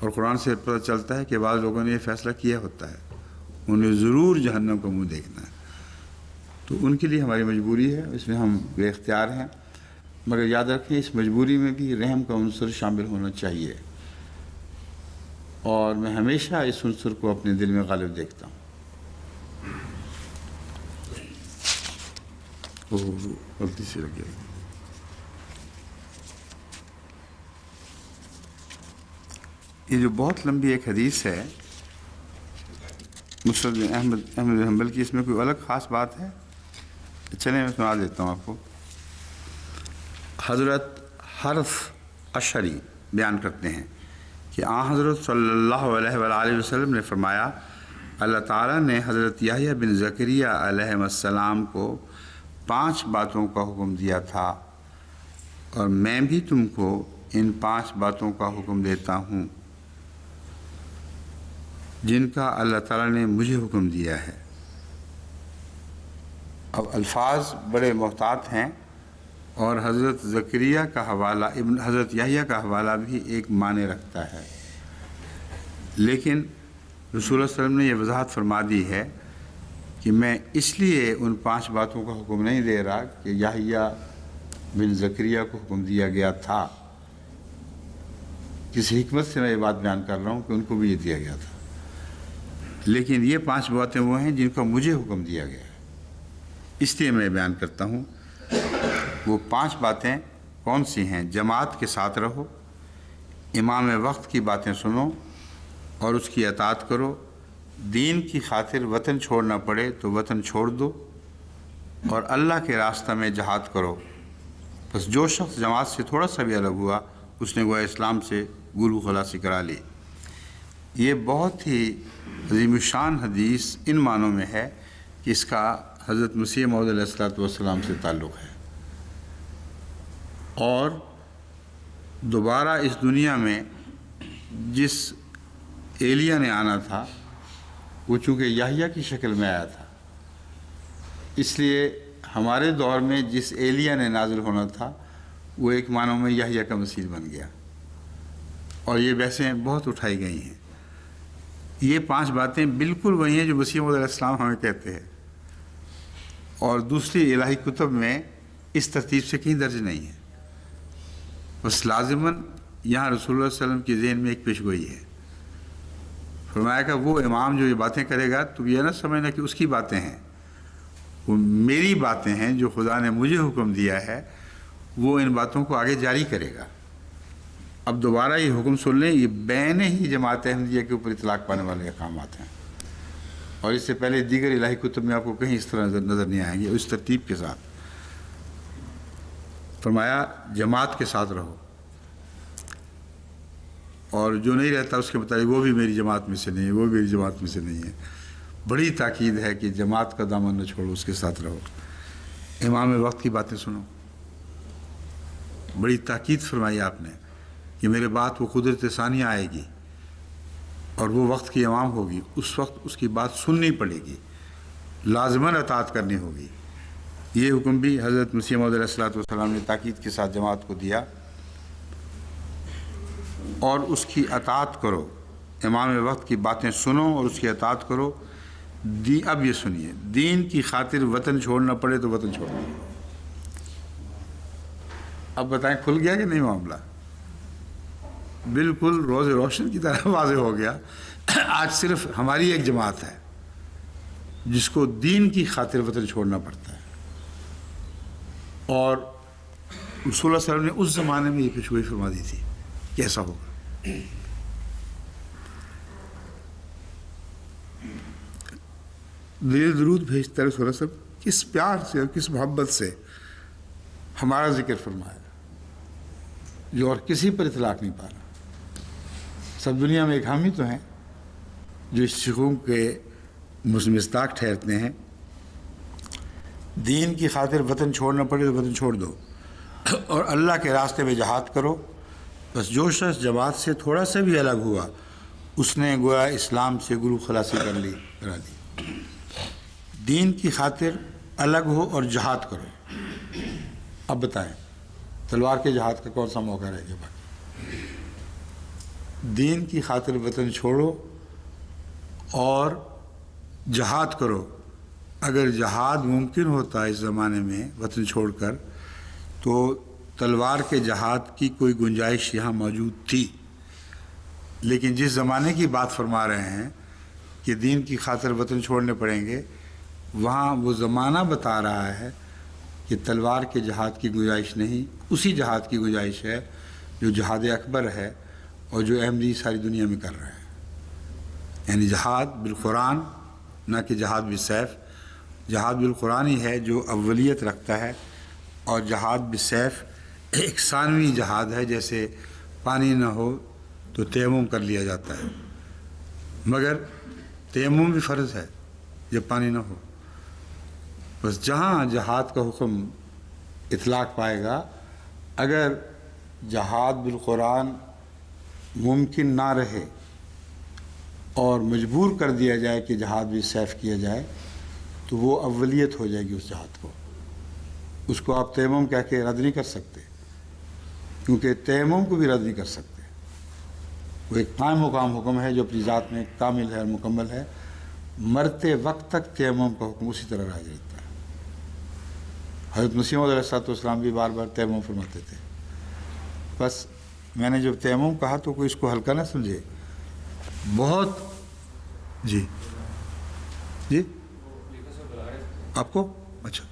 A: اور قرآن سے پتہ چلتا ہے کہ بعض لوگوں نے یہ فیصلہ کیا ہوتا ہے، انہیں ضرور جہنم کا منہ دیکھنا ہے، تو ان کے لیے ہماری مجبوری ہے، اس میں ہم بے اختیار ہیں۔ مگر یاد رکھیں اس مجبوری میں بھی رحم کا عنصر شامل ہونا چاہیے، اور میں ہمیشہ اس عنصر کو اپنے دل میں غالب دیکھتا ہوں۔ غلطی سے لگ گیا۔ یہ جو بہت لمبی ایک حدیث ہے مسند احمد بن حنبل کی، اس میں کوئی الگ خاص بات ہے؟ چلیں میں سنا دیتا ہوں آپ کو۔ حضرت حرث اشعری بیان کرتے ہیں کہ حضرت صلی اللہ علیہ وآلہ وسلم نے فرمایا، اللہ تعالیٰ نے حضرت یحییٰ بن زکریہ علیہ السلام کو 5 باتوں کا حکم دیا تھا، اور میں بھی تم کو ان 5 باتوں کا حکم دیتا ہوں جن کا اللہ تعالیٰ نے مجھے حکم دیا ہے۔ اب الفاظ بڑے محتاط ہیں، اور حضرت زکریہ کا حوالہ حضرت یحییٰ کا حوالہ بھی ایک معنی رکھتا ہے، لیکن رسول اللہ صلی اللہ علیہ وسلم نے یہ وضاحت فرما دی ہے کہ میں اس لیے ان 5 باتوں کا حکم نہیں دے رہا کہ یحییٰ بن زکریہ کو حکم دیا گیا تھا، کسی حکمت سے میں یہ بات بیان کر رہا ہوں کہ ان کو بھی یہ دیا گیا تھا، لیکن یہ 5 باتیں وہ ہیں جن کا مجھے حکم دیا گیا ہے، اس لیے میں بیان کرتا ہوں۔ وہ 5 باتیں کون سی ہیں؟ جماعت کے ساتھ رہو، امام وقت کی باتیں سنو اور اس کی اطاعت کرو، دین کی خاطر وطن چھوڑنا پڑے تو وطن چھوڑ دو، اور اللہ کے راستہ میں جہاد کرو۔ بس جو شخص جماعت سے تھوڑا سا بھی الگ ہوا، اس نے گویا اسلام سے گلو خلاصی کرا لی۔ یہ بہت ہی عظیم الشان حدیث ان معنوں میں ہے کہ اس کا حضرت مسیح موعود علیہ السلام سے تعلق ہے، اور دوبارہ اس دنیا میں جس ایلیا نے آنا تھا وہ چونکہ یحییٰ کی شکل میں آیا تھا، اس لیے ہمارے دور میں جس ایلیا نے نازل ہونا تھا وہ ایک معنوں میں یحییٰ کا مسیح بن گیا، اور یہ بحثیں بہت اٹھائی گئی ہیں۔ یہ 5 باتیں بالکل وہی ہیں جو مسیح موعود علیہ السلام ہمیں کہتے ہیں، اور دوسری الہی کتب میں اس ترتیب سے کہیں درج نہیں ہے، بس لازماً یہاں رسول اللہ صلی اللہ علیہ وسلم کی ذہن میں ایک پیشگوئی ہے۔ فرمایا کہ وہ امام جو یہ باتیں کرے گا تو یہ نہ سمجھنا کہ اس کی باتیں ہیں، وہ میری باتیں ہیں جو خدا نے مجھے حکم دیا ہے، وہ ان باتوں کو آگے جاری کرے گا۔ اب دوبارہ یہ حکم سن لیں، یہ بین ہی جماعت احمدیہ کے اوپر اطلاق پانے والے احکامات ہیں، اور اس سے پہلے دیگر الہی کتب میں آپ کو کہیں اس طرح نظر نہیں آئیں گے اس ترتیب کے ساتھ۔ فرمایا جماعت کے ساتھ رہو، اور جو نہیں رہتا اس کے مطابق وہ بھی میری جماعت میں سے نہیں ہے، وہ بھی میری جماعت میں سے نہیں ہے۔ بڑی تاکید ہے کہ جماعت کا دامن نہ چھوڑو، اس کے ساتھ رہو۔ امام وقت کی باتیں سنو، بڑی تاکید فرمائی آپ نے کہ میرے بعد وہ قدرت ثانیہ آئے گی اور وہ وقت کی امام ہوگی، اس وقت اس کی بات سننی پڑے گی، لازماً اطاعت کرنی ہوگی۔ یہ حکم بھی حضرت مسیح موعود علیہ السلام نے تاکید کے ساتھ جماعت کو دیا، اور اس کی اطاعت کرو، امام وقت کی باتیں سنو اور اس کی اطاعت کرو۔ اب یہ سنیے، دین کی خاطر وطن چھوڑنا پڑے تو وطن چھوڑنا۔ اب بتائیں کھل گیا کہ نہیں معاملہ؟ بالکل روز روشن کی طرح واضح ہو گیا۔ آج صرف ہماری ایک جماعت ہے جس کو دین کی خاطر وطن چھوڑنا پڑتا ہے، اور رسول اللہ صلی اللہ علیہ وسلم نے اس زمانے میں یہ پیشگوئی فرما دی تھی کہ ایسا ہوگا۔ دل درود بھیجتا ہے رسول اللہ صلی اللہ علیہ وسلم، کس پیار سے اور کس محبت سے ہمارا ذکر فرمایا جو اور کسی پر اطلاق نہیں پا رہا۔ سب دنیا میں ایک ہم ہی تو ہیں جو اس حکم کے مصداق ٹھہرتے ہیں، دین کی خاطر وطن چھوڑنا پڑے تو وطن چھوڑ دو، اور اللہ کے راستے میں جہاد کرو۔ بس جو شخص جماعت سے تھوڑا سا بھی الگ ہوا، اس نے گویا اسلام سے گلو خلاصی کرا دی۔ دین کی خاطر الگ ہو اور جہاد کرو۔ اب بتائیں تلوار کے جہاد کا کون سا موقع رہ گیا باقی؟ دین کی خاطر وطن چھوڑو اور جہاد کرو۔ اگر جہاد ممکن ہوتا اس زمانے میں وطن چھوڑ کر، تو تلوار کے جہاد کی کوئی گنجائش یہاں موجود تھی، لیکن جس زمانے کی بات فرما رہے ہیں کہ دین کی خاطر وطن چھوڑنے پڑیں گے، وہاں وہ زمانہ بتا رہا ہے کہ تلوار کے جہاد کی گنجائش نہیں، اسی جہاد کی گنجائش ہے جو جہاد اکبر ہے اور جو احمدی ساری دنیا میں کر رہے ہیں، یعنی جہاد بالقرآن، نہ کہ جہاد بالسیف۔ جہاد بالقرآن ہی ہے جو اولیت رکھتا ہے، اور جہاد بالسیف
B: ایک ثانوی جہاد ہے، جیسے پانی نہ ہو تو تیمم کر لیا جاتا ہے، مگر تیمم بھی فرض ہے جب پانی نہ ہو۔ بس جہاں جہاد کا حکم اطلاق پائے گا، اگر جہاد بالقرآن ممکن نہ رہے اور مجبور کر دیا جائے کہ جہاد بھی سیف کیا جائے، تو وہ اولیت ہو جائے گی اس جہاد کو، اس کو آپ تیمم کہہ کے رد نہیں کر سکتے، کیونکہ تیمم کو بھی رد نہیں کر سکتے۔ وہ ایک قائم مقام حکم ہے جو اپنی ذات میں کامل ہے اور مکمل ہے، مرتے وقت تک تیمم کا حکم اسی طرح رہ جاتا ہے۔ حضرت مسیح موعود علیہ السلام بھی بار بار تیمم فرماتے تھے۔ بس میں نے جب تیمم کہا تو کوئی اس کو ہلکا نہ سمجھے، بہت جی جی آپ کو اچھا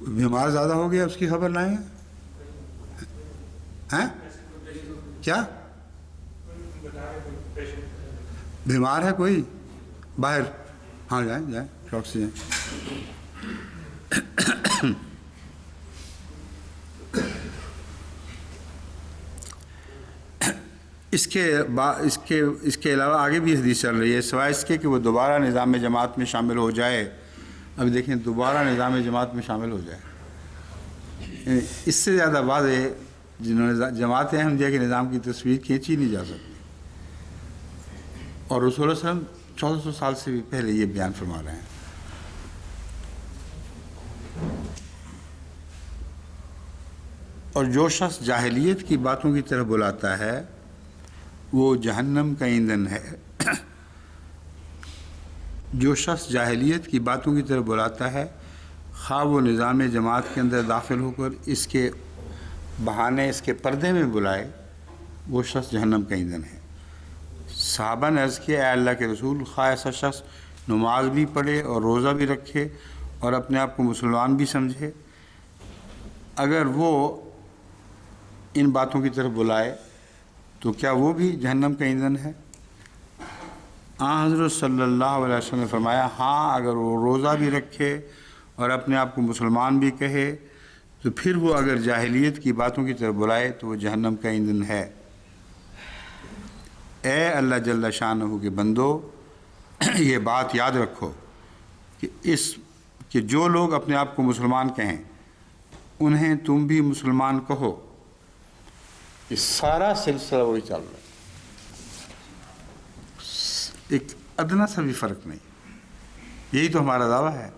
B: بیمار زیادہ ہو گیا، اس کی خبر لائیں ہیں؟ کیا بیمار ہے کوئی باہر؟ ہاں جائیں جائیں، شوق سے جائیں۔ اس کے علاوہ آگے بھی حدیث چل رہی ہے، سوائے اس کے کہ وہ دوبارہ نظام جماعت میں شامل ہو جائے۔ اب دیکھیں، دوبارہ نظام جماعت میں شامل ہو جائے، اس سے زیادہ واضح جنہوں نے جماعت احمدیہ کے نظام کی تصویر کھینچی نہیں جا سکتی، اور رسول اللہ صلی اللہ علیہ وسلم 1400 سال سے بھی پہلے یہ بیان فرما رہے ہیں۔ اور جو شخص جاہلیت کی باتوں کی طرف بلاتا ہے وہ جہنم کا ایندھن ہے۔ جو شخص جاہلیت کی باتوں کی طرف بلاتا ہے، خواہ وہ نظام جماعت کے اندر داخل ہو کر اس کے بہانے اس کے پردے میں بلائے، وہ شخص جہنم کا ایندھن ہے۔ صحابہ نے عرض کیا، اے اللہ کے رسول، خواہ ایسا شخص نماز بھی پڑھے اور روزہ بھی رکھے اور اپنے آپ کو مسلمان بھی سمجھے، اگر وہ ان باتوں کی طرف بلائے تو کیا وہ بھی جہنم کا ایندھن ہے؟ حضرت صلی اللہ علیہ وسلم نے فرمایا، ہاں، اگر وہ روزہ بھی رکھے اور اپنے آپ کو مسلمان بھی کہے تو پھر وہ اگر جاہلیت کی باتوں کی طرف بلائے تو وہ جہنم کا ایندھن ہے۔ اے اللہ جل شانہ کے بندو، یہ بات یاد رکھو کہ جو لوگ اپنے آپ کو مسلمان کہیں انہیں تم بھی مسلمان کہو۔ یہ سارا سلسلہ وہی چل رہا ہے، ایک ادنا سا بھی فرق نہیں۔ یہی تو ہمارا دعویٰ ہے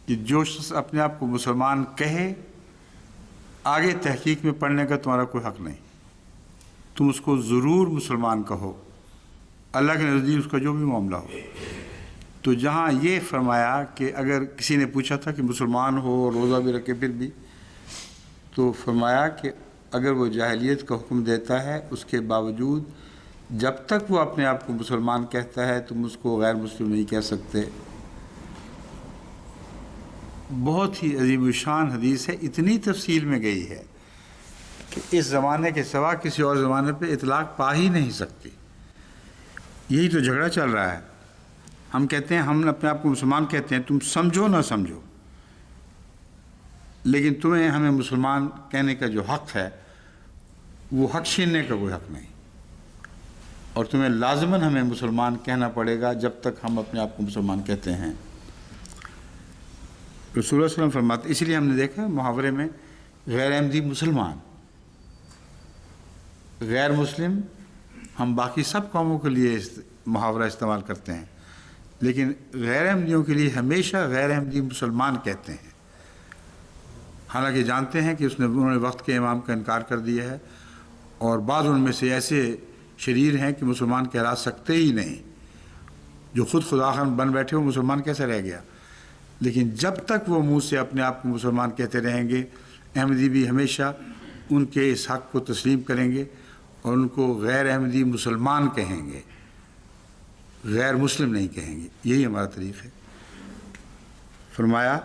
B: کہ جو شخص اپنے آپ کو مسلمان کہے، آگے تحقیق میں پڑھنے کا تمہارا کوئی حق نہیں، تم اس کو ضرور مسلمان کہو، اللہ کے نزدیک اس کا جو بھی معاملہ ہو۔ تو جہاں یہ فرمایا کہ اگر کسی نے پوچھا تھا کہ مسلمان ہو روزہ بھی رکھے پھر بھی، تو فرمایا کہ اگر وہ جاہلیت کا حکم دیتا ہے، اس کے باوجود جب تک وہ اپنے آپ کو مسلمان کہتا ہے تم اس کو غیر مسلم نہیں کہہ سکتے۔ بہت ہی عظیم الشان حدیث ہے، اتنی تفصیل میں گئی ہے کہ اس زمانے کے سوا کسی اور زمانے پہ اطلاق پا ہی نہیں سکتی۔ یہی تو جھگڑا چل رہا ہے۔ ہم کہتے ہیں، ہم اپنے آپ کو مسلمان کہتے ہیں، تم سمجھو نہ سمجھو، لیکن تمہیں ہمیں مسلمان کہنے کا جو حق ہے وہ حق چھیننے کا کوئی حق نہیں، اور تمہیں لازماً ہمیں مسلمان کہنا پڑے گا جب تک ہم اپنے آپ کو مسلمان کہتے ہیں۔ رسول اللہ صلی اللہ علیہ وسلم فرماتے، اس لیے ہم نے دیکھا محاورے میں غیر احمدی مسلمان، غیر مسلم ہم باقی سب قوموں کے لیے محاورہ استعمال کرتے ہیں، لیکن غیر احمدیوں کے لیے ہمیشہ غیر احمدی مسلمان کہتے ہیں، حالانکہ جانتے ہیں کہ انہوں نے وقت کے امام کا انکار کر دیا ہے، اور بعض ان میں سے ایسے شریر ہیں کہ مسلمان کہلا سکتے ہی نہیں، جو خود خدا خان بن بیٹھے وہ مسلمان کیسے رہ گیا۔ لیکن جب تک وہ منہ سے اپنے آپ کو مسلمان کہتے رہیں گے، احمدی بھی ہمیشہ ان کے اس حق کو تسلیم کریں گے اور ان کو غیر احمدی مسلمان کہیں گے، غیر مسلم نہیں کہیں گے۔ یہی ہمارا طریق ہے۔ فرمایا،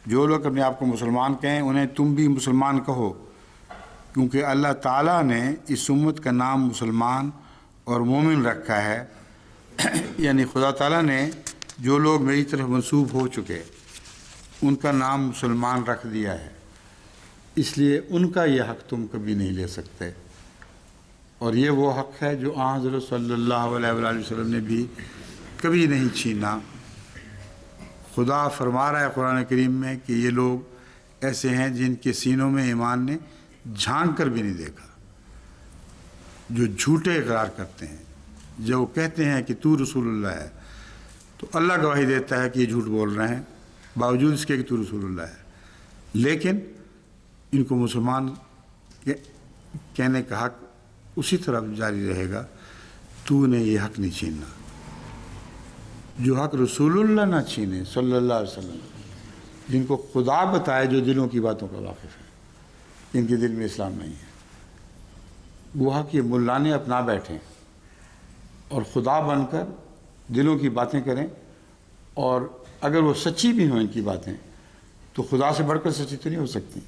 B: جو لوگ اپنے آپ کو مسلمان کہیں انہیں تم بھی مسلمان کہو، کیونکہ اللہ تعالیٰ نے اس امت کا نام مسلمان اور مومن رکھا ہے،
A: یعنی خدا تعالیٰ نے جو لوگ میری طرف منسوب ہو چکے ان کا نام مسلمان رکھ دیا ہے، اس لیے ان کا یہ حق تم کبھی نہیں لے سکتے، اور یہ وہ حق ہے جو آن حضرت صلی اللہ علیہ وآلہ وسلم نے بھی کبھی نہیں چھینا۔ خدا فرما رہا ہے قرآن کریم میں کہ یہ لوگ ایسے ہیں جن کے سینوں میں ایمان نے جھانک کر بھی نہیں دیکھا، جو جھوٹے اقرار کرتے ہیں، جو کہتے ہیں کہ تو رسول اللہ ہے، تو اللہ گواہی دیتا ہے کہ یہ جھوٹ بول رہے ہیں باوجود اس کے کہ تو رسول اللہ ہے، لیکن ان کو مسلمان کہنے کا حق اسی طرح جاری رہے گا۔ تو نے یہ حق نہیں چھیننا، جو حق رسول اللہ نہ چھینے صلی اللہ علیہ وسلم، جن کو خدا بتائے، جو دلوں کی باتوں کا واقف ہے، ان کے دل میں اسلام نہیں ہے، وہ حق یہ ملانے اپنا بیٹھیں اور خدا بن کر دلوں کی باتیں کریں، اور اگر وہ سچی بھی ہوں ان کی باتیں تو خدا سے بڑھ کر سچی تو نہیں ہو سکتی۔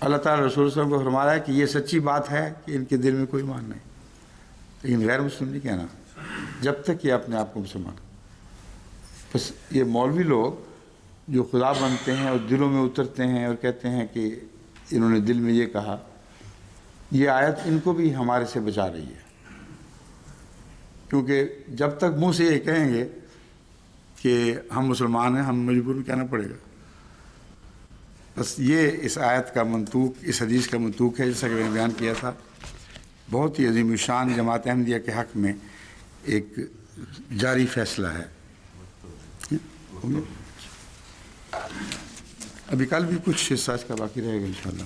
A: اللہ تعالیٰ رسول صلی اللہ علیہ وسلم کو فرما رہا ہے کہ یہ سچی بات ہے کہ ان کے دل میں کوئی ایمان نہیں، لیکن غیر مسلم نہیں کہنا جب تک یہ اپنے آپ کو مسلمان۔ بس یہ مولوی لوگ جو خدا بنتے ہیں اور دلوں میں اترتے ہیں اور کہتے ہیں کہ انہوں نے دل میں یہ کہا، یہ آیت ان کو بھی ہمارے سے بچا رہی ہے، کیونکہ جب تک منہ سے یہ کہیں گے کہ ہم مسلمان ہیں، ہم مجبور کہنا پڑے گا۔ بس یہ اس آیت کا منطوق، اس حدیث کا منطوق ہے، جیسا کہ میں نے بیان کیا تھا۔ بہت ہی عظیم الشان جماعت احمدیہ کے حق میں ایک جاری فیصلہ ہے۔ ابھی کل بھی کچھ حصہ اس کا باقی رہے گا انشاءاللہ۔